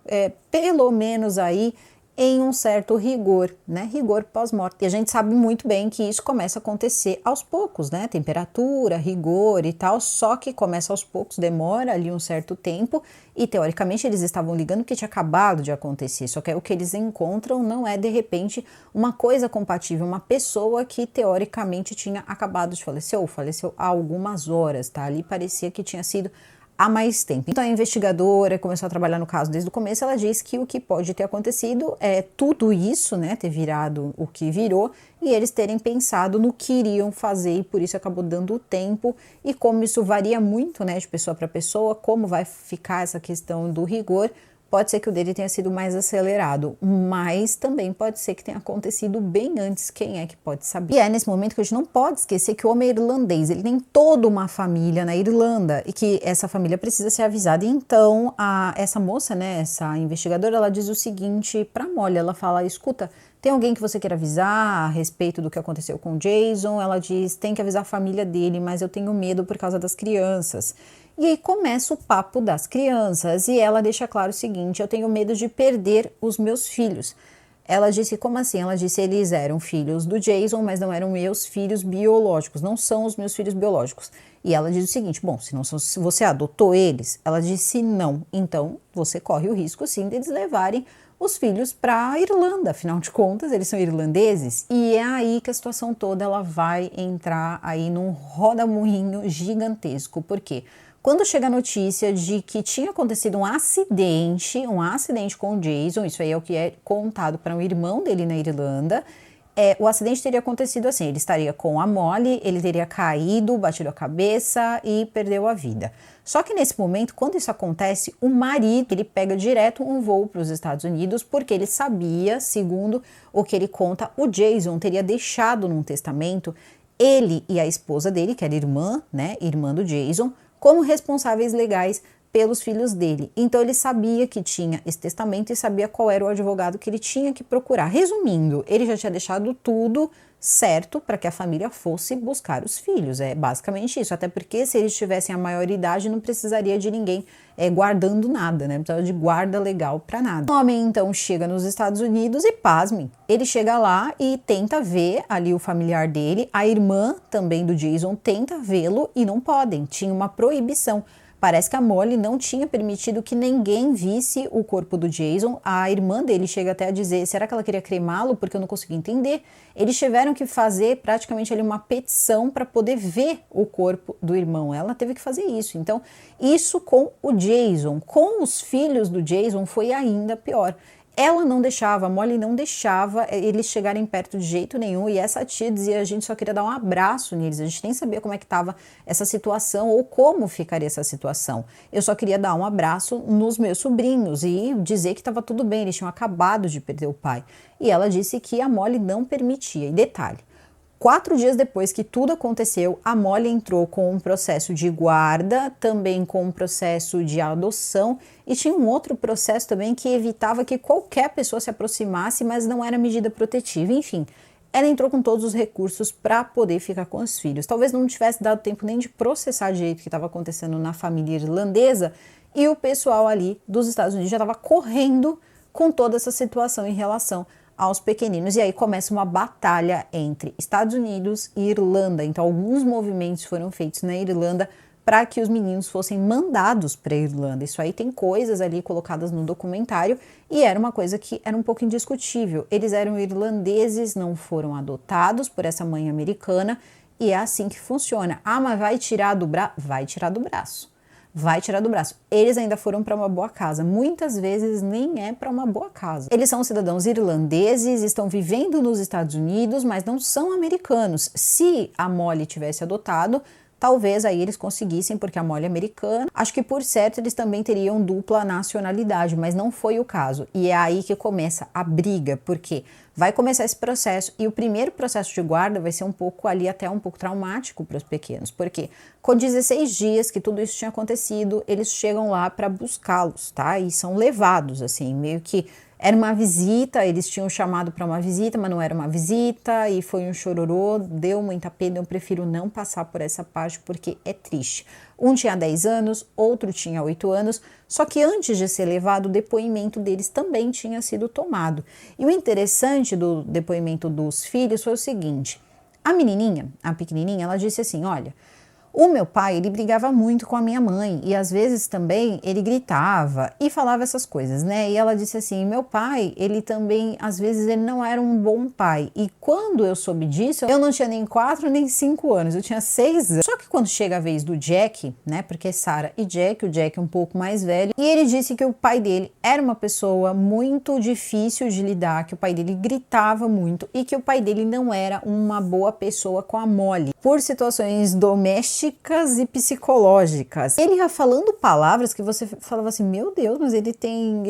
pelo menos aí em um certo rigor, né? Rigor pós-morte. E a gente sabe muito bem que isso começa a acontecer aos poucos, né? Temperatura, rigor e tal, só que começa aos poucos, demora ali um certo tempo e teoricamente eles estavam ligando que tinha acabado de acontecer, só que o que eles encontram não é de repente uma coisa compatível, uma pessoa que teoricamente tinha acabado de falecer ou faleceu há algumas horas, tá? Ali parecia que tinha sido há mais tempo. Então a investigadora começou a trabalhar no caso desde o começo, ela diz que o que pode ter acontecido é tudo isso, né, ter virado o que virou e eles terem pensado no que iriam fazer e por isso acabou dando o tempo e como isso varia muito, né, de pessoa para pessoa, como vai ficar essa questão do rigor. Pode ser que o dele tenha sido mais acelerado, mas também pode ser que tenha acontecido bem antes, quem é que pode saber? E é nesse momento que a gente não pode esquecer que o homem é irlandês, ele tem toda uma família na Irlanda e que essa família precisa ser avisada. Então, essa moça, né, essa investigadora, ela diz o seguinte pra Molly, ela fala, escuta, tem alguém que você quer avisar a respeito do que aconteceu com o Jason? Ela diz, tem que avisar a família dele, mas eu tenho medo por causa das crianças. E aí começa o papo das crianças e ela deixa claro o seguinte, eu tenho medo de perder os meus filhos. Ela disse, como assim? Ela disse, eles eram filhos do Jason, mas não eram meus filhos biológicos, não são os meus filhos biológicos. E ela diz o seguinte, bom, se você adotou eles? Ela disse não, então você corre o risco sim deles levarem os filhos para a Irlanda, afinal de contas eles são irlandeses. E é aí que a situação toda ela vai entrar aí num roda-moinho gigantesco, por quê? Quando chega a notícia de que tinha acontecido um acidente com o Jason, isso aí é o que é contado para um irmão dele na Irlanda, o acidente teria acontecido assim, ele estaria com a Molly, ele teria caído, batido a cabeça e perdeu a vida. Só que nesse momento, quando isso acontece, o marido, ele pega direto um voo para os Estados Unidos, porque ele sabia, segundo o que ele conta, o Jason teria deixado num testamento ele e a esposa dele, que era irmã, né, irmã do Jason, como responsáveis legais pelos filhos dele. Então ele sabia que tinha esse testamento e sabia qual era o advogado que ele tinha que procurar. Resumindo, ele já tinha deixado tudo certo para que a família fosse buscar os filhos. É basicamente isso, até porque se eles tivessem a maioridade não precisaria de ninguém guardando nada, né? Não precisava de guarda legal para nada. O homem então chega nos Estados Unidos e pasmem, ele chega lá e tenta ver ali o familiar dele, a irmã também do Jason tenta vê-lo e não podem, tinha uma proibição. Parece que a Molly não tinha permitido que ninguém visse o corpo do Jason. A irmã dele chega até a dizer, será que ela queria cremá-lo? Porque eu não consegui entender. Eles tiveram que fazer praticamente ali uma petição para poder ver o corpo do irmão. Ela teve que fazer isso. Então, isso com o Jason. Com os filhos do Jason foi ainda pior. Ela não deixava, a Molly não deixava eles chegarem perto de jeito nenhum e essa tia dizia, a gente só queria dar um abraço neles, a gente nem sabia como é que estava essa situação ou como ficaria essa situação. Eu só queria dar um abraço nos meus sobrinhos e dizer que estava tudo bem, eles tinham acabado de perder o pai. E ela disse que a Molly não permitia. E detalhe, 4 dias depois que tudo aconteceu, a Molly entrou com um processo de guarda, também com um processo de adoção e tinha um outro processo também que evitava que qualquer pessoa se aproximasse, mas não era medida protetiva. Enfim, ela entrou com todos os recursos para poder ficar com os filhos. Talvez não tivesse dado tempo nem de processar direito o que estava acontecendo na família irlandesa e o pessoal ali dos Estados Unidos já estava correndo com toda essa situação em relação aos pequeninos, e aí começa uma batalha entre Estados Unidos e Irlanda. Então alguns movimentos foram feitos na Irlanda para que os meninos fossem mandados para a Irlanda. Isso aí tem coisas ali colocadas no documentário e era uma coisa que era um pouco indiscutível. Eles eram irlandeses, não foram adotados por essa mãe americana e é assim que funciona. Ah, mas vai tirar do braço? Vai tirar do braço. Vai tirar do braço. Eles ainda foram para uma boa casa. Muitas vezes nem é para uma boa casa. Eles são cidadãos irlandeses, estão vivendo nos Estados Unidos, mas não são americanos. Se a Molly tivesse adotado, talvez aí eles conseguissem, porque a Molly é americana. Acho que por certo eles também teriam dupla nacionalidade, mas não foi o caso. E é aí que começa a briga, porque vai começar esse processo, e o primeiro processo de guarda vai ser um pouco ali, até um pouco traumático para os pequenos, porque com 16 dias que tudo isso tinha acontecido, eles chegam lá para buscá-los, tá? E são levados, assim, meio que era uma visita, eles tinham chamado para uma visita, mas não era uma visita, e foi um chororô, deu muita pena, eu prefiro não passar por essa parte porque é triste. Um tinha 10 anos, outro tinha 8 anos, só que antes de ser levado, o depoimento deles também tinha sido tomado. E o interessante do depoimento dos filhos foi o seguinte: a menininha, a pequenininha, ela disse assim, olha, o meu pai, ele brigava muito com a minha mãe e às vezes também ele gritava e falava essas coisas, né? E ela disse assim, meu pai, ele também, às vezes ele não era um bom pai. E quando eu soube disso, eu não tinha nem 4 nem 5 anos, eu tinha 6 anos. Só que quando chega a vez do Jack, né? Porque Sarah e Jack, o Jack é um pouco mais velho, e ele disse que o pai dele era uma pessoa muito difícil de lidar, que o pai dele gritava muito e que o pai dele não era uma boa pessoa com a Molly, por situações domésticas e psicológicas. Ele ia falando palavras que você falava assim, meu Deus, mas ele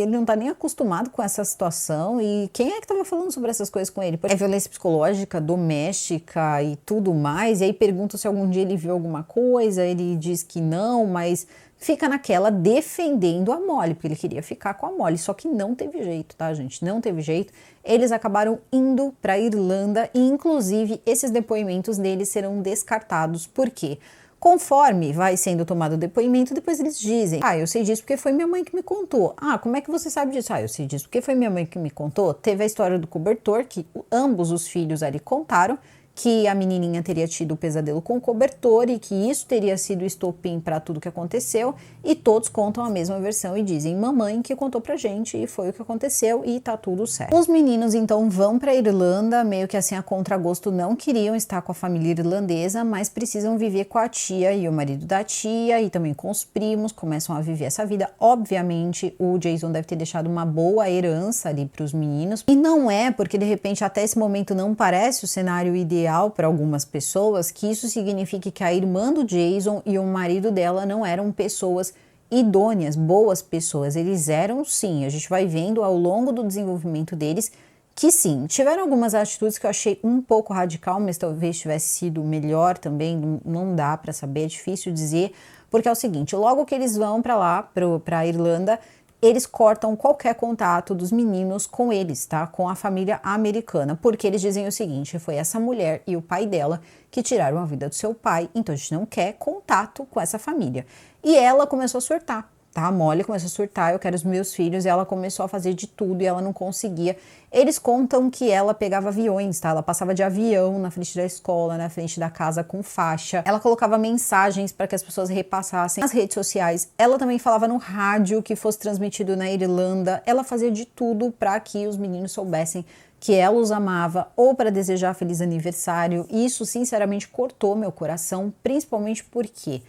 não tá nem acostumado com essa situação, e quem é que tava falando sobre essas coisas com ele? É violência psicológica, doméstica e tudo mais, e aí pergunta se algum dia ele viu alguma coisa, ele diz que não, mas fica naquela defendendo a Molly, porque ele queria ficar com a Molly, só que não teve jeito, tá, gente? Não teve jeito. Eles acabaram indo para a Irlanda e, inclusive, esses depoimentos deles serão descartados. Por quê? Conforme vai sendo tomado o depoimento, depois eles dizem, eu sei disso porque foi minha mãe que me contou. Como é que você sabe disso? Eu sei disso porque foi minha mãe que me contou. Teve a história do cobertor, que ambos os filhos ali contaram, que a menininha teria tido o pesadelo com o cobertor e que isso teria sido o estopim para tudo que aconteceu, e todos contam a mesma versão e dizem, mamãe que contou pra gente e foi o que aconteceu e tá tudo certo. Os meninos então vão pra Irlanda, meio que assim a contragosto, não queriam estar com a família irlandesa, mas precisam viver com a tia e o marido da tia e também com os primos, começam a viver essa vida. Obviamente o Jason deve ter deixado uma boa herança ali pros meninos, e não é porque de repente até esse momento não parece o cenário ideal para algumas pessoas, que isso signifique que a irmã do Jason e o marido dela não eram pessoas idôneas, boas pessoas. Eles eram sim, a gente vai vendo ao longo do desenvolvimento deles que sim, tiveram algumas atitudes que eu achei um pouco radical, mas talvez tivesse sido melhor também, não dá para saber, é difícil dizer, porque é o seguinte, logo que eles vão para lá, para a Irlanda, eles cortam qualquer contato dos meninos com eles, tá? Com a família americana, porque eles dizem o seguinte, foi essa mulher e o pai dela que tiraram a vida do seu pai, então a gente não quer contato com essa família. E ela começou a surtar, tá? A Molly começou a surtar, eu quero os meus filhos, e ela começou a fazer de tudo e ela não conseguia. Eles contam que ela pegava aviões, tá? Ela passava de avião na frente da escola, na frente da casa com faixa. Ela colocava mensagens para que as pessoas repassassem nas redes sociais. Ela também falava no rádio que fosse transmitido na Irlanda. Ela fazia de tudo para que os meninos soubessem que ela os amava, ou para desejar feliz aniversário. E isso, sinceramente, cortou meu coração, principalmente porque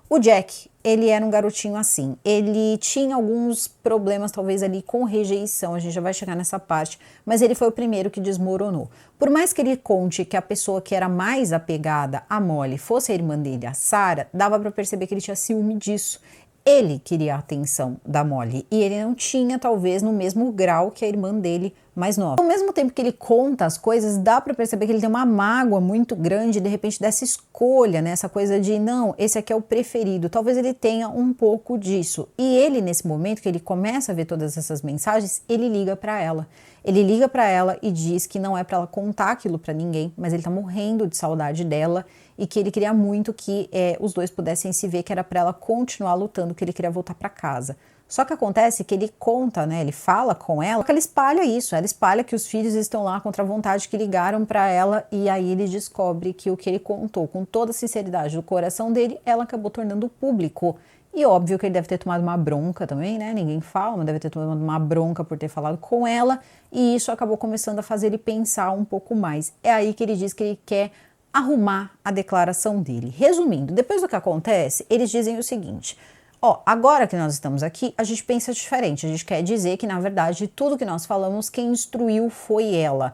o Jack, ele era um garotinho assim, ele tinha alguns problemas talvez ali com rejeição, a gente já vai chegar nessa parte, mas ele foi o primeiro que desmoronou. Por mais que ele conte que a pessoa que era mais apegada a Molly fosse a irmã dele, a Sarah, dava para perceber que ele tinha ciúme disso. Ele queria a atenção da Molly e ele não tinha, talvez, no mesmo grau que a irmã dele mais nova. Ao mesmo tempo que ele conta as coisas, dá pra perceber que ele tem uma mágoa muito grande, de repente, dessa escolha, né? Essa coisa de, não, esse aqui é o preferido. Talvez ele tenha um pouco disso. E ele, nesse momento que ele começa a ver todas essas mensagens, ele liga pra ela. Ele liga pra ela e diz que não é pra ela contar aquilo pra ninguém, mas ele tá morrendo de saudade dela e que ele queria muito que os dois pudessem se ver, que era pra ela continuar lutando, que ele queria voltar pra casa. Só que acontece que ele conta, né, ele fala com ela, que ela espalha isso, ela espalha que os filhos estão lá contra a vontade, que ligaram pra ela, e aí ele descobre que o que ele contou com toda a sinceridade do coração dele, ela acabou tornando público. E óbvio que ele deve ter tomado uma bronca também, né, ninguém fala, mas deve ter tomado uma bronca por ter falado com ela, e isso acabou começando a fazer ele pensar um pouco mais. É aí que ele diz que ele quer arrumar a declaração dele. Resumindo, depois do que acontece, eles dizem o seguinte: agora que nós estamos aqui, a gente pensa diferente, a gente quer dizer que, na verdade, tudo que nós falamos, quem instruiu foi ela.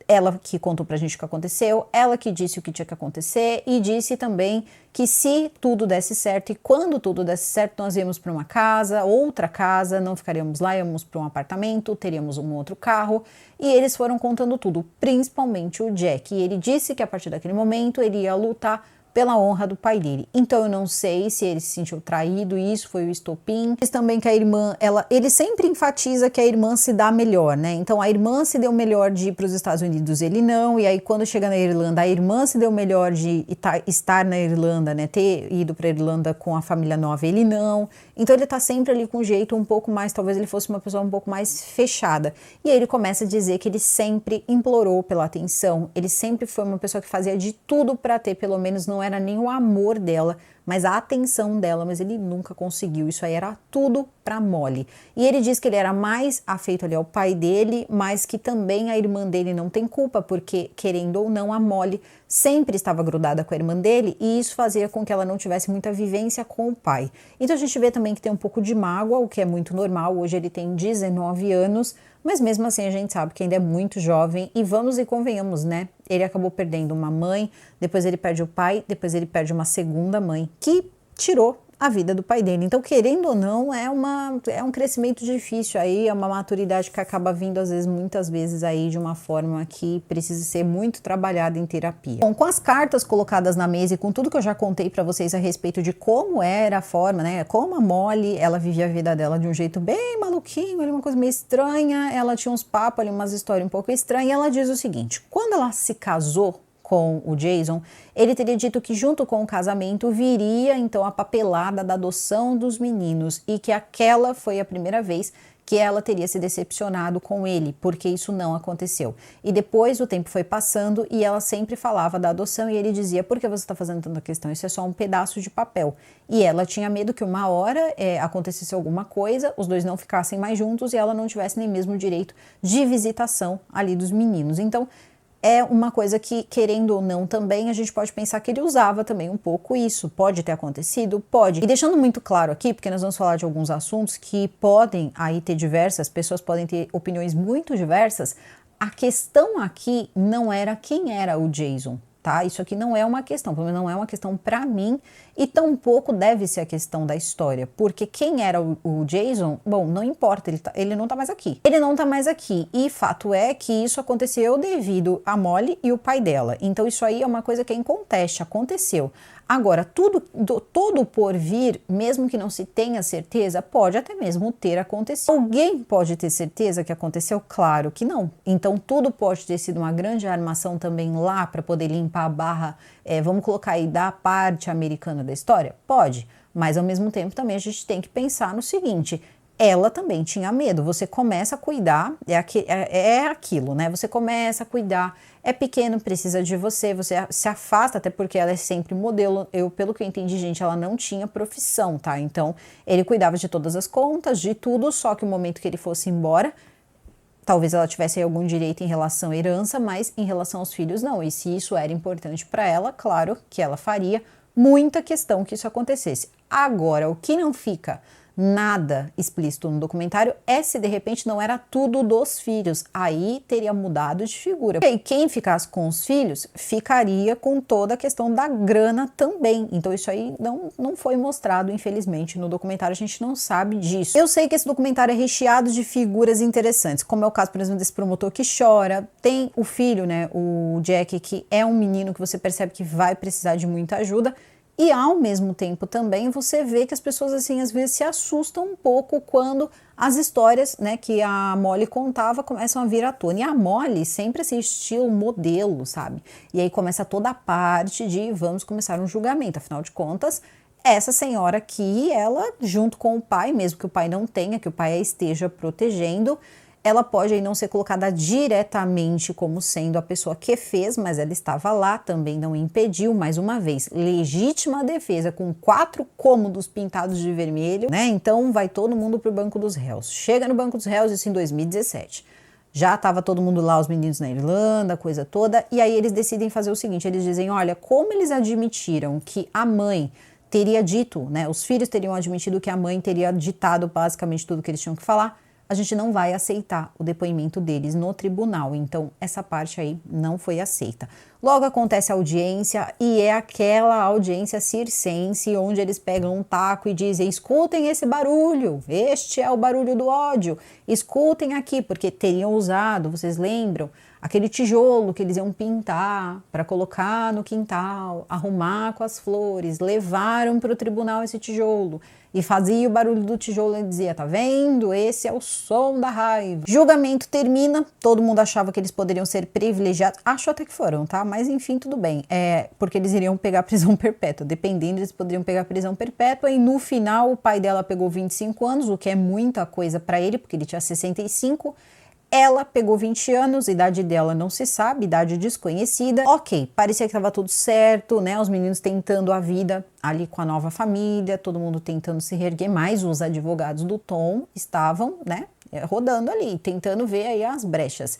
Ela que contou pra gente o que aconteceu, ela que disse o que tinha que acontecer e disse também que se tudo desse certo e quando tudo desse certo, nós íamos para uma casa, outra casa, não ficaríamos lá, íamos para um apartamento, teríamos um outro carro. E eles foram contando tudo, principalmente o Jack. E ele disse que a partir daquele momento ele ia lutar pela honra do pai dele. Então eu não sei se ele se sentiu traído, isso foi o estopim. Diz também que a irmã, ele sempre enfatiza que a irmã se dá melhor, né? Então a irmã se deu melhor de ir para os Estados Unidos, ele não, e aí quando chega na Irlanda, a irmã se deu melhor de estar na Irlanda, né? Ter ido para a Irlanda com a família nova, ele não. Então ele tá sempre ali com um jeito um pouco mais, talvez ele fosse uma pessoa um pouco mais fechada. E aí ele começa a dizer que ele sempre implorou pela atenção, ele sempre foi uma pessoa que fazia de tudo para ter, pelo menos não era nem o amor dela, mas a atenção dela, mas ele nunca conseguiu, isso aí era tudo pra Molly. E ele diz que ele era mais afeito ali ao pai dele, mas que também a irmã dele não tem culpa, porque querendo ou não, a Molly sempre estava grudada com a irmã dele e isso fazia com que ela não tivesse muita vivência com o pai. Então a gente vê também que tem um pouco de mágoa, o que é muito normal, hoje ele tem 19 anos, mas mesmo assim a gente sabe que ainda é muito jovem e vamos e convenhamos, né? Ele acabou perdendo uma mãe, depois ele perde o pai, depois ele perde uma segunda mãe, que tirou a vida do pai dele. Então, querendo ou não, é um crescimento difícil aí, é uma maturidade que acaba vindo, às vezes, muitas vezes aí de uma forma que precisa ser muito trabalhada em terapia. Bom, com as cartas colocadas na mesa e com tudo que eu já contei pra vocês a respeito de como era a forma, né, como a Molly, ela vivia a vida dela de um jeito bem maluquinho, ali uma coisa meio estranha, ela tinha uns papos ali, umas histórias um pouco estranhas, e ela diz o seguinte: quando ela se casou com o Jason, ele teria dito que junto com o casamento viria então a papelada da adoção dos meninos e que aquela foi a primeira vez que ela teria se decepcionado com ele, porque isso não aconteceu. E depois o tempo foi passando e ela sempre falava da adoção e ele dizia: por que você está fazendo tanta questão? Isso é só um pedaço de papel. E ela tinha medo que uma hora acontecesse alguma coisa, os dois não ficassem mais juntos e ela não tivesse nem mesmo direito de visitação ali dos meninos. Então, é uma coisa que, querendo ou não também, a gente pode pensar que ele usava também um pouco isso. Pode ter acontecido? Pode. E deixando muito claro aqui, porque nós vamos falar de alguns assuntos que podem aí ter diversas, pessoas podem ter opiniões muito diversas, a questão aqui não era quem era o Jason, tá? Isso aqui não é uma questão, pelo menos não é uma questão pra mim, e tampouco deve ser a questão da história, porque quem era o Jason, bom, não importa, ele não tá mais aqui. Ele não tá mais aqui, e fato é que isso aconteceu devido a Molly e o pai dela, então isso aí é uma coisa que é inconteste, aconteceu. Agora, todo por vir, mesmo que não se tenha certeza, pode até mesmo ter acontecido. Alguém pode ter certeza que aconteceu? Claro que não. Então, tudo pode ter sido uma grande armação também lá para poder limpar a barra, vamos colocar aí, da parte americana da história? Pode, mas ao mesmo tempo também a gente tem que pensar no seguinte: ela também tinha medo. Você começa a cuidar, é aquilo, né? Você começa a cuidar, é pequeno, precisa de você se afasta, até porque ela é sempre modelo. Pelo que eu entendi, gente, ela não tinha profissão, tá? Então, ele cuidava de todas as contas, de tudo, só que o momento que ele fosse embora, talvez ela tivesse algum direito em relação à herança, mas em relação aos filhos, não. E se isso era importante para ela, claro que ela faria muita questão que isso acontecesse. Agora, o que não fica nada explícito no documentário é se de repente não era tudo dos filhos, aí teria mudado de figura. E quem ficasse com os filhos ficaria com toda a questão da grana também, então isso aí não foi mostrado, infelizmente, no documentário, a gente não sabe disso. Eu sei que esse documentário é recheado de figuras interessantes, como é o caso, por exemplo, desse promotor que chora, tem o filho, né, o Jack, que é um menino que você percebe que vai precisar de muita ajuda. E ao mesmo tempo também você vê que as pessoas assim às vezes se assustam um pouco quando as histórias, né, que a Molly contava começam a vir à tona. E a Molly sempre esse estilo modelo, sabe? E aí começa toda a parte de vamos começar um julgamento. Afinal de contas, essa senhora aqui, ela junto com o pai, mesmo que o pai não tenha, que o pai a esteja protegendo, ela pode aí não ser colocada diretamente como sendo a pessoa que fez, mas ela estava lá, também não impediu, mais uma vez, legítima defesa, com 4 cômodos pintados de vermelho, né? Então vai todo mundo pro banco dos réus. Chega no banco dos réus, isso em 2017. Já estava todo mundo lá, os meninos na Irlanda, coisa toda, e aí eles decidem fazer o seguinte, eles dizem, olha, como eles admitiram que a mãe teria dito, né, os filhos teriam admitido que a mãe teria ditado basicamente tudo que eles tinham que falar, a a gente não vai aceitar o depoimento deles no tribunal. Então, essa parte aí não foi aceita. Logo acontece a audiência e é aquela audiência circense onde eles pegam um taco e dizem: escutem esse barulho, este é o barulho do ódio, escutem aqui, porque teriam usado, vocês lembram, aquele tijolo que eles iam pintar para colocar no quintal, arrumar com as flores, levaram para o tribunal esse tijolo e fazia o barulho do tijolo e dizia: tá vendo? Esse é o som da raiva. Julgamento termina, todo mundo achava que eles poderiam ser privilegiados, acho até que foram, tá? Mas enfim, tudo bem, porque eles iriam pegar prisão perpétua, dependendo, eles poderiam pegar prisão perpétua e no final o pai dela pegou 25 anos, o que é muita coisa para ele, porque ele tinha 65. Ela pegou 20 anos, idade dela não se sabe, idade desconhecida. Ok, parecia que estava tudo certo, né? Os meninos tentando a vida ali com a nova família, todo mundo tentando se reerguer, mas os advogados do Tom estavam, né, rodando ali, tentando ver aí as brechas.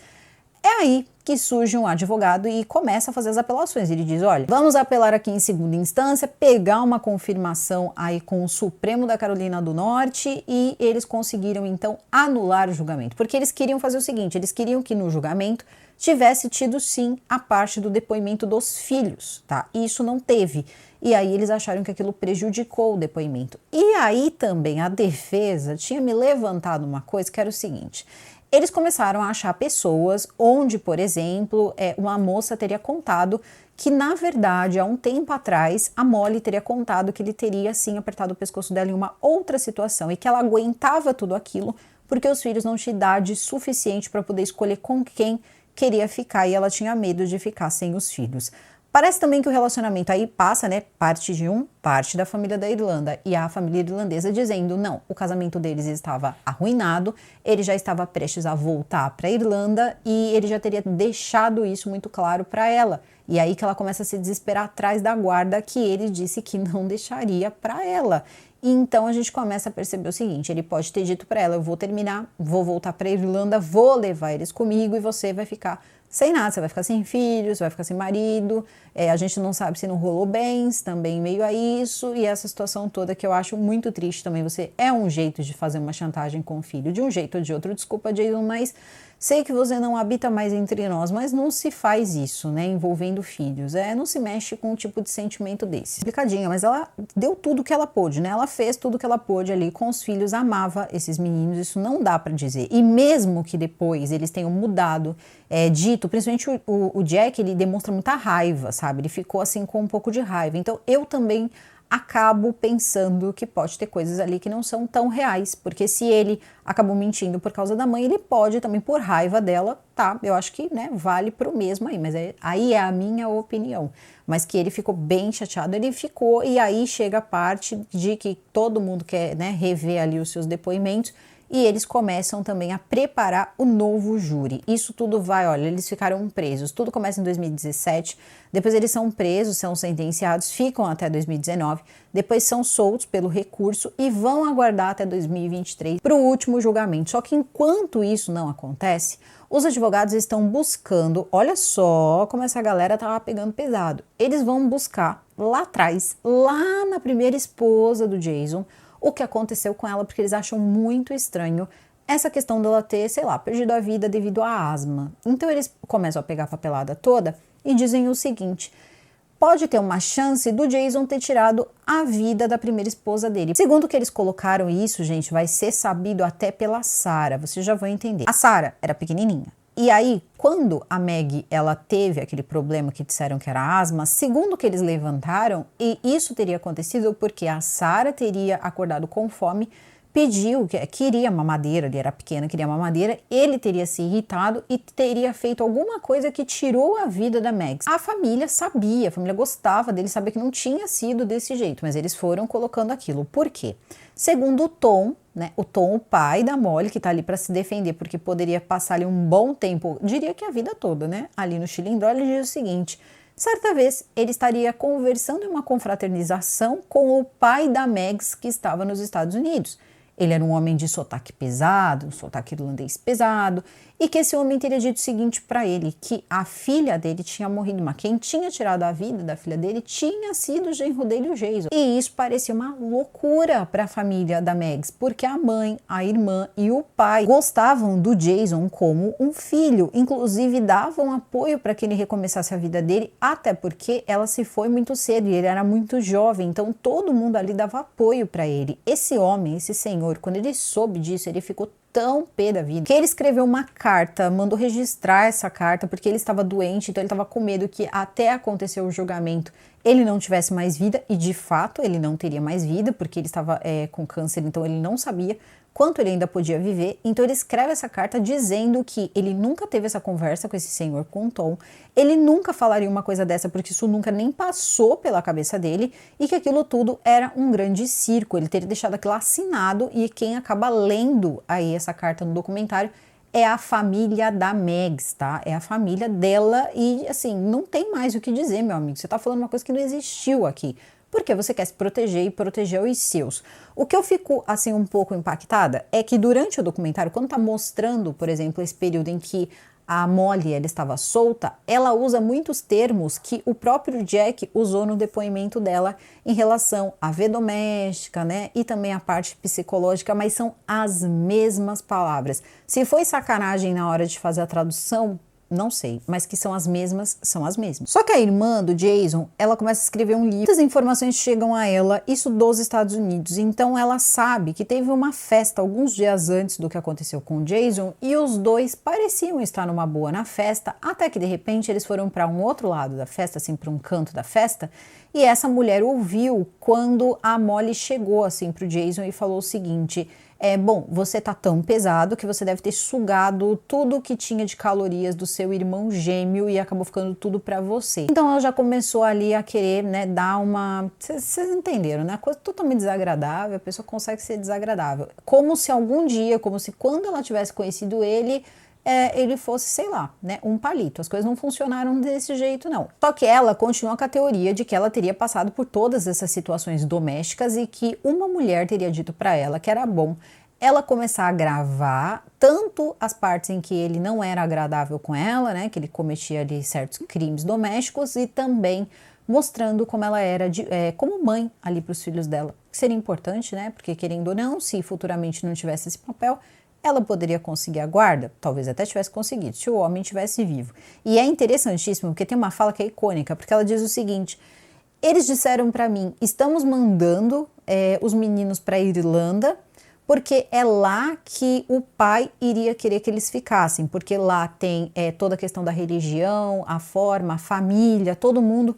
É aí que surge um advogado e começa a fazer as apelações. Ele diz: olha, vamos apelar aqui em segunda instância, pegar uma confirmação aí com o Supremo da Carolina do Norte, e eles conseguiram então anular o julgamento. Porque eles queriam fazer o seguinte, eles queriam que no julgamento tivesse tido sim a parte do depoimento dos filhos, tá? E isso não teve. E aí eles acharam que aquilo prejudicou o depoimento. E aí também a defesa tinha me levantado uma coisa que era o seguinte: eles começaram a achar pessoas onde, por exemplo, uma moça teria contado que, na verdade, há um tempo atrás, a Molly teria contado que ele teria, assim, apertado o pescoço dela em uma outra situação e que ela aguentava tudo aquilo porque os filhos não tinham idade suficiente para poder escolher com quem queria ficar e ela tinha medo de ficar sem os filhos. Parece também que o relacionamento aí passa, né, parte de parte da família da Irlanda e a família irlandesa dizendo: não, o casamento deles estava arruinado, ele já estava prestes a voltar para a Irlanda e ele já teria deixado isso muito claro para ela. E aí que ela começa a se desesperar atrás da guarda que ele disse que não deixaria para ela. E então a gente começa a perceber o seguinte: ele pode ter dito para ela: eu vou terminar, vou voltar para a Irlanda, vou levar eles comigo e você vai ficar sem nada, você vai ficar sem filhos, vai ficar sem marido, a gente não sabe se não rolou bens, também meio a isso, e essa situação toda que eu acho muito triste também. Você um jeito de fazer uma chantagem com o filho, de um jeito ou de outro, desculpa, Jason, mas sei que você não habita mais entre nós, mas não se faz isso, né, envolvendo filhos, não se mexe com um tipo de sentimento desse. Complicadinha, mas ela deu tudo que ela pôde, né, ela fez tudo que ela pôde ali com os filhos, amava esses meninos, isso não dá pra dizer, e mesmo que depois eles tenham mudado, dito, principalmente o Jack, ele demonstra muita raiva, sabe, ele ficou assim com um pouco de raiva, então eu também acabo pensando que pode ter coisas ali que não são tão reais, porque se ele acabou mentindo por causa da mãe, ele pode também por raiva dela, tá? Eu acho que, né, vale pro mesmo aí, mas aí é a minha opinião. Mas que ele ficou bem chateado, ele ficou, e aí chega a parte de que todo mundo quer, né, rever ali os seus depoimentos, e eles começam também a preparar o novo júri. Isso tudo vai, olha, eles ficaram presos. Tudo começa em 2017, depois eles são presos, são sentenciados, ficam até 2019, depois são soltos pelo recurso e vão aguardar até 2023 para o último julgamento. Só que enquanto isso não acontece, os advogados estão buscando, olha só como essa galera tava pegando pesado. Eles vão buscar lá atrás, lá na primeira esposa do Jason, o que aconteceu com ela, porque eles acham muito estranho essa questão dela ter, sei lá, perdido a vida devido à asma. Então eles começam a pegar a papelada toda e dizem o seguinte: pode ter uma chance do Jason ter tirado a vida da primeira esposa dele. Segundo que eles colocaram isso, gente, vai ser sabido até pela Sarah, vocês já vão entender. A Sarah era pequenininha. E aí, quando a Meg, ela teve aquele problema que disseram que era asma, segundo que eles levantaram, e isso teria acontecido porque a Sarah teria acordado com fome, pediu, queria mamadeira, ele era pequena, queria mamadeira, ele teria se irritado e teria feito alguma coisa que tirou a vida da Meg. A família sabia, a família gostava dele, sabia que não tinha sido desse jeito, mas eles foram colocando aquilo. Por quê? Segundo o Tom, né, o pai da Molly, que tá ali para se defender, porque poderia passar ali um bom tempo, diria que a vida toda, né, ali no Chilindró, ele diz o seguinte: certa vez ele estaria conversando em uma confraternização com o pai da Megs, que estava nos Estados Unidos. ele era um homem de sotaque pesado, um sotaque irlandês pesado, e que esse homem teria dito o seguinte para ele, que a filha dele tinha morrido, mas quem tinha tirado a vida da filha dele tinha sido o genro dele, o Jason. E isso parecia uma loucura para a família da Megs, porque a mãe, a irmã e o pai gostavam do Jason como um filho, inclusive davam apoio para que ele recomeçasse a vida dele, até porque ela se foi muito cedo e ele era muito jovem, então todo mundo ali dava apoio para ele. Esse homem, esse senhor, quando ele soube disso, ele ficou tão pé da vida que ele escreveu uma carta, mandou registrar essa carta porque ele estava doente, então ele estava com medo que até acontecer o julgamento ele não tivesse mais vida, e de fato ele não teria mais vida porque ele estava com câncer, então ele não sabia quanto ele ainda podia viver. Então ele escreve essa carta dizendo que ele nunca teve essa conversa com esse senhor, com Tom, ele nunca falaria uma coisa dessa porque isso nunca nem passou pela cabeça dele, e que aquilo tudo era um grande circo. Ele teria deixado aquilo assinado, e quem acaba lendo aí essa carta no documentário é a família da Megs, tá? É a família dela, e assim, não tem mais o que dizer, meu amigo, você tá falando uma coisa que não existiu aqui. Porque você quer se proteger e proteger os seus. O que eu fico, assim, um pouco impactada é que durante o documentário, quando tá mostrando, por exemplo, esse período em que a Molly ela estava solta, ela usa muitos termos que o próprio Jack usou no depoimento dela em relação à vida doméstica, né? E também a parte psicológica, mas são as mesmas palavras. Se foi sacanagem na hora de fazer a tradução, não sei, mas que são as mesmas, são as mesmas. Só que a irmã do Jason, ela começa a escrever um livro. Muitas informações chegam a ela, isso dos Estados Unidos. Então ela sabe que teve uma festa alguns dias antes do que aconteceu com o Jason, e os dois pareciam estar numa boa na festa, até que de repente eles foram para um outro lado da festa, assim, para um canto da festa, e essa mulher ouviu quando a Molly chegou assim pro Jason e falou o seguinte: bom, você tá tão pesado que você deve ter sugado tudo que tinha de calorias do seu irmão gêmeo e acabou ficando tudo pra você. Então ela já começou ali a querer, né, dar uma... Vocês entenderam, né? Coisa totalmente desagradável, a pessoa consegue ser desagradável. Como se algum dia, como se quando ela tivesse conhecido ele, ele fosse, sei lá, né, um palito. As coisas não funcionaram desse jeito, não. Só que ela continua com a teoria de que ela teria passado por todas essas situações domésticas e que uma mulher teria dito para ela que era bom ela começar a gravar tanto as partes em que ele não era agradável com ela, né, que ele cometia ali certos crimes domésticos, e também mostrando como ela era como mãe ali para os filhos dela. Que seria importante, né, porque querendo ou não, se futuramente não tivesse esse papel, ela poderia conseguir a guarda, talvez até tivesse conseguido, se o homem estivesse vivo. E é interessantíssimo, porque tem uma fala que é icônica, porque ela diz o seguinte: eles disseram para mim, estamos mandando os meninos para a Irlanda, porque é lá que o pai iria querer que eles ficassem, porque lá tem toda a questão da religião, a forma, a família, todo mundo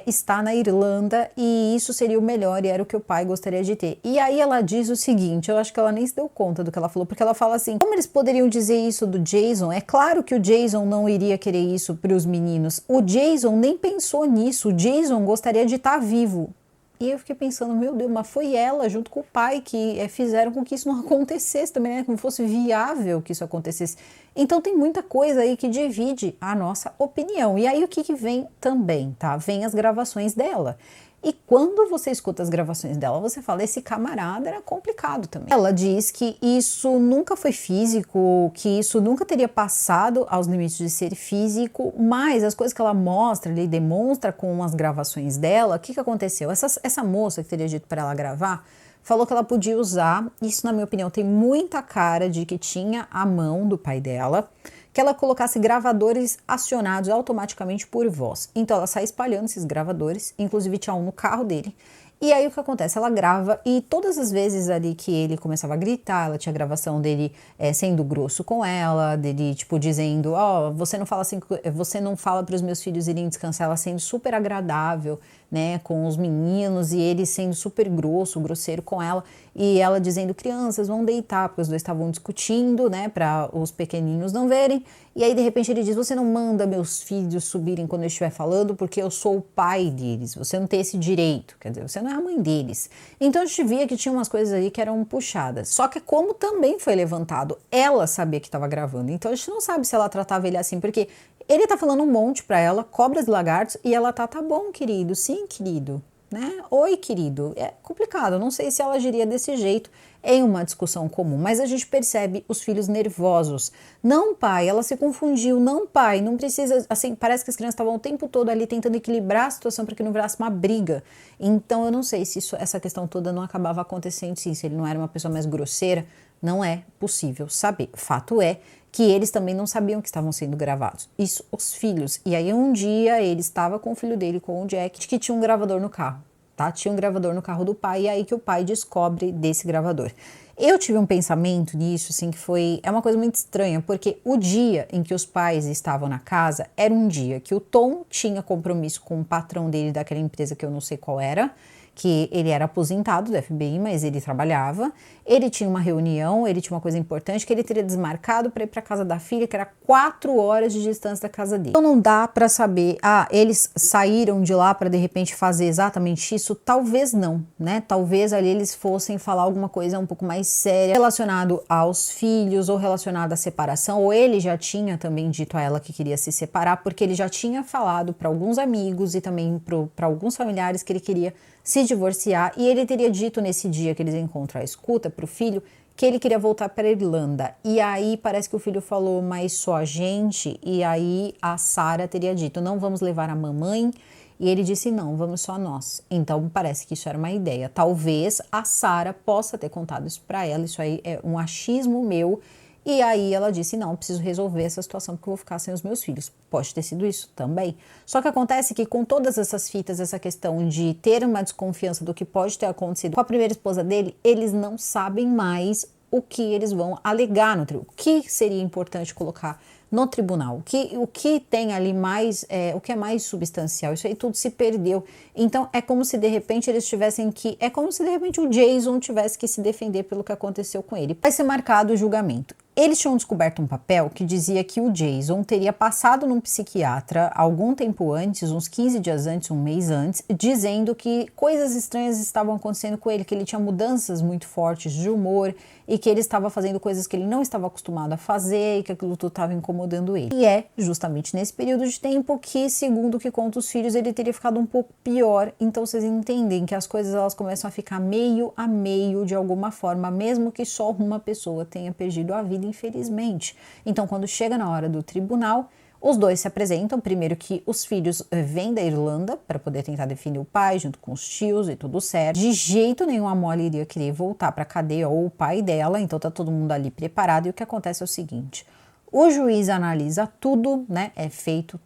está na Irlanda, e isso seria o melhor, e era o que o pai gostaria de ter. E aí ela diz o seguinte, eu acho que ela nem se deu conta do que ela falou, porque ela fala assim: como eles poderiam dizer isso do Jason? É claro que o Jason não iria querer isso para os meninos, o Jason nem pensou nisso, o Jason gostaria de estar vivo. E eu fiquei pensando, meu Deus, mas foi ela junto com o pai que fizeram com que isso não acontecesse também, né? Que não fosse viável que isso acontecesse. Então tem muita coisa aí que divide a nossa opinião. E aí o que vem também, tá? Vem as gravações dela. E quando você escuta as gravações dela, você fala, esse camarada era complicado também. Ela diz que isso nunca foi físico, que isso nunca teria passado aos limites de ser físico, mas as coisas que ela mostra ali, demonstra com as gravações dela, o que aconteceu? Essa moça que teria dito para ela gravar, falou que ela podia usar, isso na minha opinião tem muita cara de que tinha a mão do pai dela, que ela colocasse gravadores acionados automaticamente por voz. Então ela sai espalhando esses gravadores, inclusive tinha um no carro dele. E aí o que acontece? Ela grava, e todas as vezes ali que ele começava a gritar, ela tinha gravação dele sendo grosso com ela, dele tipo dizendo, você não fala assim, você não fala para os meus filhos irem descansar, ela sendo super agradável, né, com os meninos, e ele sendo super grosseiro com ela, e ela dizendo, crianças vão deitar, porque os dois estavam discutindo, né, para os pequeninos não verem. E aí de repente ele diz, você não manda meus filhos subirem quando eu estiver falando, porque eu sou o pai deles, você não tem esse direito, quer dizer, você não é a mãe deles. Então a gente via que tinha umas coisas aí que eram puxadas, só que como também foi levantado, ela sabia que estava gravando, então a gente não sabe se ela tratava ele assim, porque ele tá falando um monte pra ela, cobras e lagartos, e ela tá bom, querido, sim, querido. né? Oi, querido. É complicado, não sei se ela agiria desse jeito em uma discussão comum, mas a gente percebe os filhos nervosos. Não, pai, ela se confundiu. Não, pai, não precisa. Assim, parece que as crianças estavam o tempo todo ali tentando equilibrar a situação para que não virasse uma briga. Então, eu não sei se essa questão toda não acabava acontecendo, sim, se ele não era uma pessoa mais grosseira. Não é possível saber. Fato é que eles também não sabiam que estavam sendo gravados. Isso, os filhos. E aí, um dia, ele estava com o filho dele, com o Jack, que tinha um gravador no carro. Tá? Tinha um gravador no carro do pai, e aí que o pai descobre desse gravador. Eu tive um pensamento nisso, assim, que é uma coisa muito estranha, porque o dia em que os pais estavam na casa era um dia que o Tom tinha compromisso com o patrão dele daquela empresa que eu não sei qual era, que ele era aposentado do FBI, mas ele trabalhava, ele tinha uma reunião, ele tinha uma coisa importante que ele teria desmarcado para ir para casa da filha, que era 4 horas de distância da casa dele. Então não dá para saber, eles saíram de lá para de repente fazer exatamente isso? Talvez não, né? Talvez ali eles fossem falar alguma coisa um pouco mais séria relacionado aos filhos ou relacionado à separação, ou ele já tinha também dito a ela que queria se separar, porque ele já tinha falado para alguns amigos e também para alguns familiares que ele queria se divorciar, e ele teria dito nesse dia que eles encontram a escuta para o filho que ele queria voltar para a Irlanda. E aí parece que o filho falou, mas só a gente, e aí a Sarah teria dito, não vamos levar a mamãe, e ele disse, não, vamos só nós. Então parece que isso era uma ideia. Talvez a Sarah possa ter contado isso para ela, isso aí é um achismo meu. E aí ela disse, não, preciso resolver essa situação porque eu vou ficar sem os meus filhos. Pode ter sido isso também. Só que acontece que com todas essas fitas, essa questão de ter uma desconfiança do que pode ter acontecido com a primeira esposa dele, eles não sabem mais o que eles vão alegar no tribunal. O que seria importante colocar no tribunal? O que tem ali mais, o que é mais substancial? Isso aí tudo se perdeu. Então é como se de repente eles tivessem que, é como se de repente o Jason tivesse que se defender pelo que aconteceu com ele. Vai ser marcado o julgamento. Eles tinham descoberto um papel que dizia que o Jason teria passado num psiquiatra algum tempo antes, uns 15 dias antes, um mês antes, dizendo que coisas estranhas estavam acontecendo com ele, que ele tinha mudanças muito fortes de humor e que ele estava fazendo coisas que ele não estava acostumado a fazer e que aquilo tudo estava incomodando ele. E é justamente nesse período de tempo que, segundo o que conta os filhos, ele teria ficado um pouco pior. Então vocês entendem que as coisas elas começam a ficar meio a meio de alguma forma, mesmo que só uma pessoa tenha perdido a vida, infelizmente. Então, quando chega na hora do tribunal, os dois se apresentam. Primeiro que os filhos vêm da Irlanda para poder tentar definir o pai, junto com os tios e tudo certo. De jeito nenhum a Molly iria querer voltar para a cadeia ou o pai dela, então tá todo mundo ali preparado. E o que acontece é o seguinte, o juiz analisa tudo, né?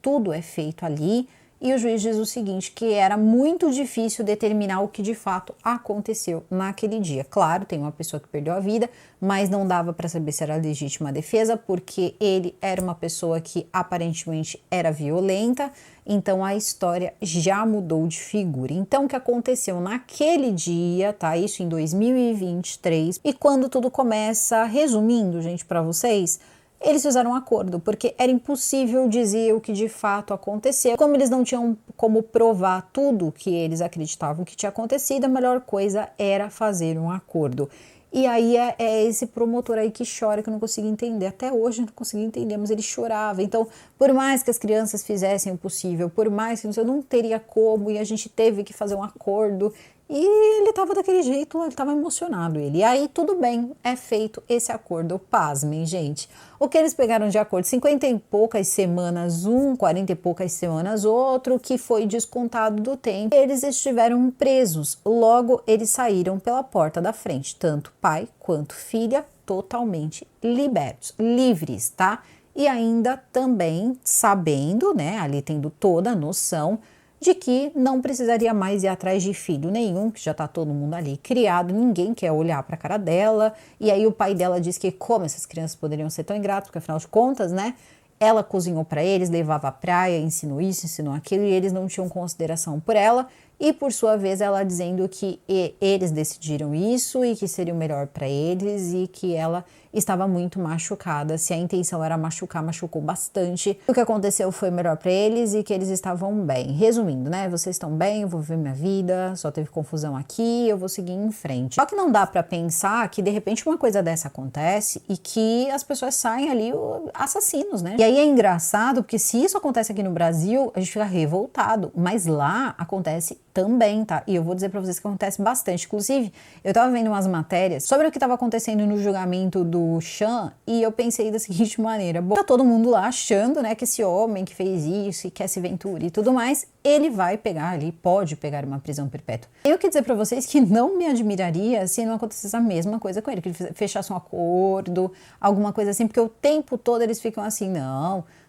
Tudo é feito ali. E o juiz diz o seguinte, que era muito difícil determinar o que de fato aconteceu naquele dia. Claro, tem uma pessoa que perdeu a vida, mas não dava para saber se era legítima defesa, porque ele era uma pessoa que aparentemente era violenta, então a história já mudou de figura. Então o que aconteceu naquele dia, tá? Isso em 2023, e quando tudo começa, resumindo, gente, para vocês, eles fizeram um acordo, porque era impossível dizer o que de fato aconteceu. Como eles não tinham como provar tudo que eles acreditavam que tinha acontecido, a melhor coisa era fazer um acordo. E aí é esse promotor aí que chora, que eu não consigo entender. Até hoje eu não consegui entender, mas ele chorava. Então, por mais que as crianças fizessem o possível, por mais que eu não teria como, e a gente teve que fazer um acordo. E ele estava daquele jeito, ele estava emocionado ele. E aí tudo bem, é feito esse acordo. Pasmem, gente. O que eles pegaram de acordo? 50 e poucas semanas um, 40 e poucas semanas outro, que foi descontado do tempo. Eles estiveram presos, logo eles saíram pela porta da frente, tanto pai quanto filha, totalmente libertos, livres, tá? E ainda também sabendo, né, ali tendo toda a noção de que não precisaria mais ir atrás de filho nenhum, que já tá todo mundo ali criado, ninguém quer olhar para a cara dela. E aí o pai dela diz que como essas crianças poderiam ser tão ingratos, porque afinal de contas, né, ela cozinhou para eles, levava à praia, ensinou isso, ensinou aquilo, e eles não tinham consideração por ela. E por sua vez ela dizendo que eles decidiram isso e que seria o melhor para eles, e que ela estava muito machucada. Se a intenção era machucar, machucou bastante. O que aconteceu foi melhor para eles e que eles estavam bem. Resumindo, né? Vocês estão bem, eu vou viver minha vida, só teve confusão aqui, eu vou seguir em frente. Só que não dá para pensar que de repente uma coisa dessa acontece e que as pessoas saem ali assassinos, né? E aí é engraçado porque se isso acontece aqui no Brasil, a gente fica revoltado, mas lá acontece também, tá? E eu vou dizer pra vocês que acontece bastante. Inclusive, eu tava vendo umas matérias sobre o que tava acontecendo no julgamento do Sean e eu pensei da seguinte maneira: bom, tá todo mundo lá achando, né, que esse homem que fez isso e que esse Ventura e tudo mais, ele vai pegar ali, pode pegar uma prisão perpétua. Eu quero dizer pra vocês que não me admiraria se não acontecesse a mesma coisa com ele, que ele fechasse um acordo, alguma coisa assim, porque o tempo todo eles ficam assim,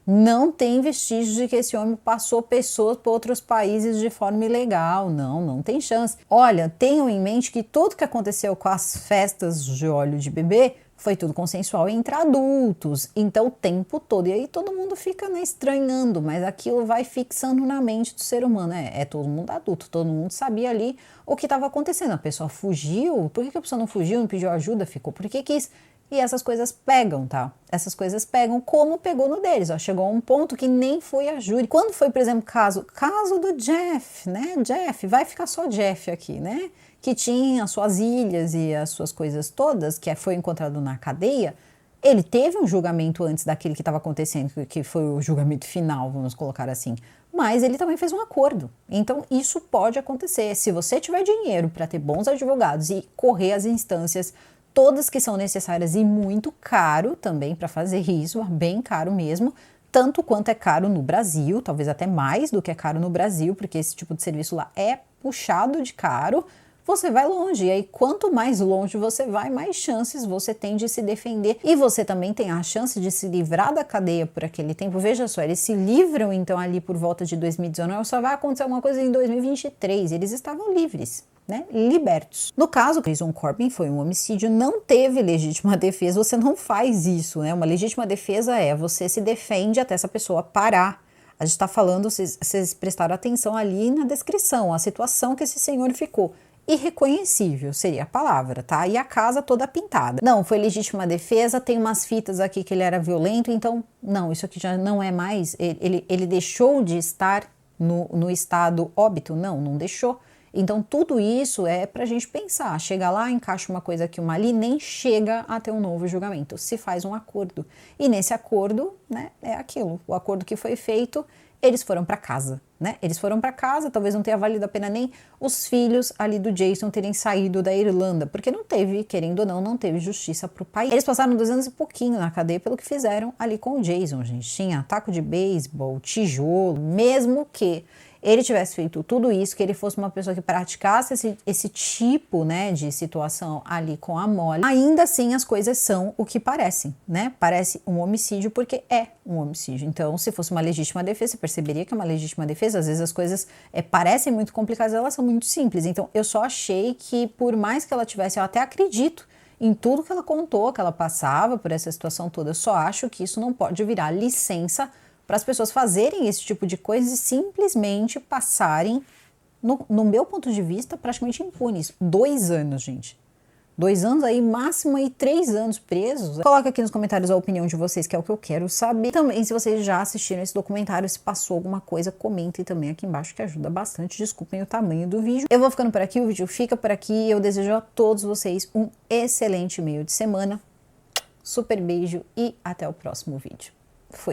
não tem vestígio de que esse homem passou pessoas para outros países de forma ilegal. Não tem chance. Olha, tenham em mente que tudo que aconteceu com as festas de óleo de bebê foi tudo consensual entre adultos. Então, o tempo todo. E aí todo mundo fica, né, estranhando, mas aquilo vai fixando na mente do ser humano. É todo mundo adulto, todo mundo sabia ali o que estava acontecendo. A pessoa fugiu. Por que a pessoa não fugiu, não pediu ajuda, ficou? Porque quis. E essas coisas pegam, tá? Essas coisas pegam como pegou no deles, ó. Chegou a um ponto que nem foi a júri. Quando foi, por exemplo, caso do Jeff, né? Jeff, vai ficar só Jeff aqui, né? Que tinha as suas ilhas e as suas coisas todas, que foi encontrado na cadeia. Ele teve um julgamento antes daquele que estava acontecendo, que foi o julgamento final, vamos colocar assim. Mas ele também fez um acordo. Então, isso pode acontecer. Se você tiver dinheiro para ter bons advogados e correr as instâncias todas que são necessárias e muito caro também para fazer isso, bem caro mesmo, tanto quanto é caro no Brasil, talvez até mais do que é caro no Brasil, porque esse tipo de serviço lá é puxado de caro, você vai longe. E aí, quanto mais longe você vai, mais chances você tem de se defender. E você também tem a chance de se livrar da cadeia por aquele tempo. Veja só, eles se livram então ali por volta de 2019, só vai acontecer alguma coisa em 2023. Eles estavam livres, né, libertos. No caso, Jason Corbin foi um homicídio, não teve legítima defesa, você não faz isso, né? Uma legítima defesa é você se defende até essa pessoa parar. A gente tá falando, vocês prestaram atenção ali na descrição, a situação que esse senhor ficou. Irreconhecível seria a palavra, tá? E a casa toda pintada. Não, foi legítima defesa, tem umas fitas aqui que ele era violento, então, não, isso aqui já não é mais, ele deixou de estar no estado óbito? Não deixou. Então, tudo isso é pra gente pensar. Chega lá, encaixa uma coisa aqui, uma ali, nem chega a ter um novo julgamento. Se faz um acordo. E nesse acordo, né, é aquilo. O acordo que foi feito, eles foram para casa, né? Eles foram para casa, talvez não tenha valido a pena nem os filhos ali do Jason terem saído da Irlanda, porque não teve, querendo ou não teve justiça pro país. Eles passaram 2 anos e pouquinho na cadeia pelo que fizeram ali com o Jason, gente. Tinha taco de beisebol, tijolo, mesmo que ele tivesse feito tudo isso, que ele fosse uma pessoa que praticasse esse tipo, né, de situação ali com a Molly, ainda assim as coisas são o que parecem, né? Parece um homicídio porque é um homicídio. Então, se fosse uma legítima defesa, você perceberia que é uma legítima defesa. Às vezes as coisas parecem muito complicadas, elas são muito simples. Então, eu só achei que, por mais que ela tivesse, eu até acredito em tudo que ela contou, que ela passava por essa situação toda, eu só acho que isso não pode virar licença para as pessoas fazerem esse tipo de coisa e simplesmente passarem, no meu ponto de vista, praticamente impunes. 2 anos, gente. 2 anos aí, máximo aí 3 anos presos. Coloca aqui nos comentários a opinião de vocês, que é o que eu quero saber. Também, se vocês já assistiram esse documentário, se passou alguma coisa, comentem também aqui embaixo, que ajuda bastante. Desculpem o tamanho do vídeo. Eu vou ficando por aqui, o vídeo fica por aqui. Eu desejo a todos vocês um excelente meio de semana. Super beijo e até o próximo vídeo. Fui!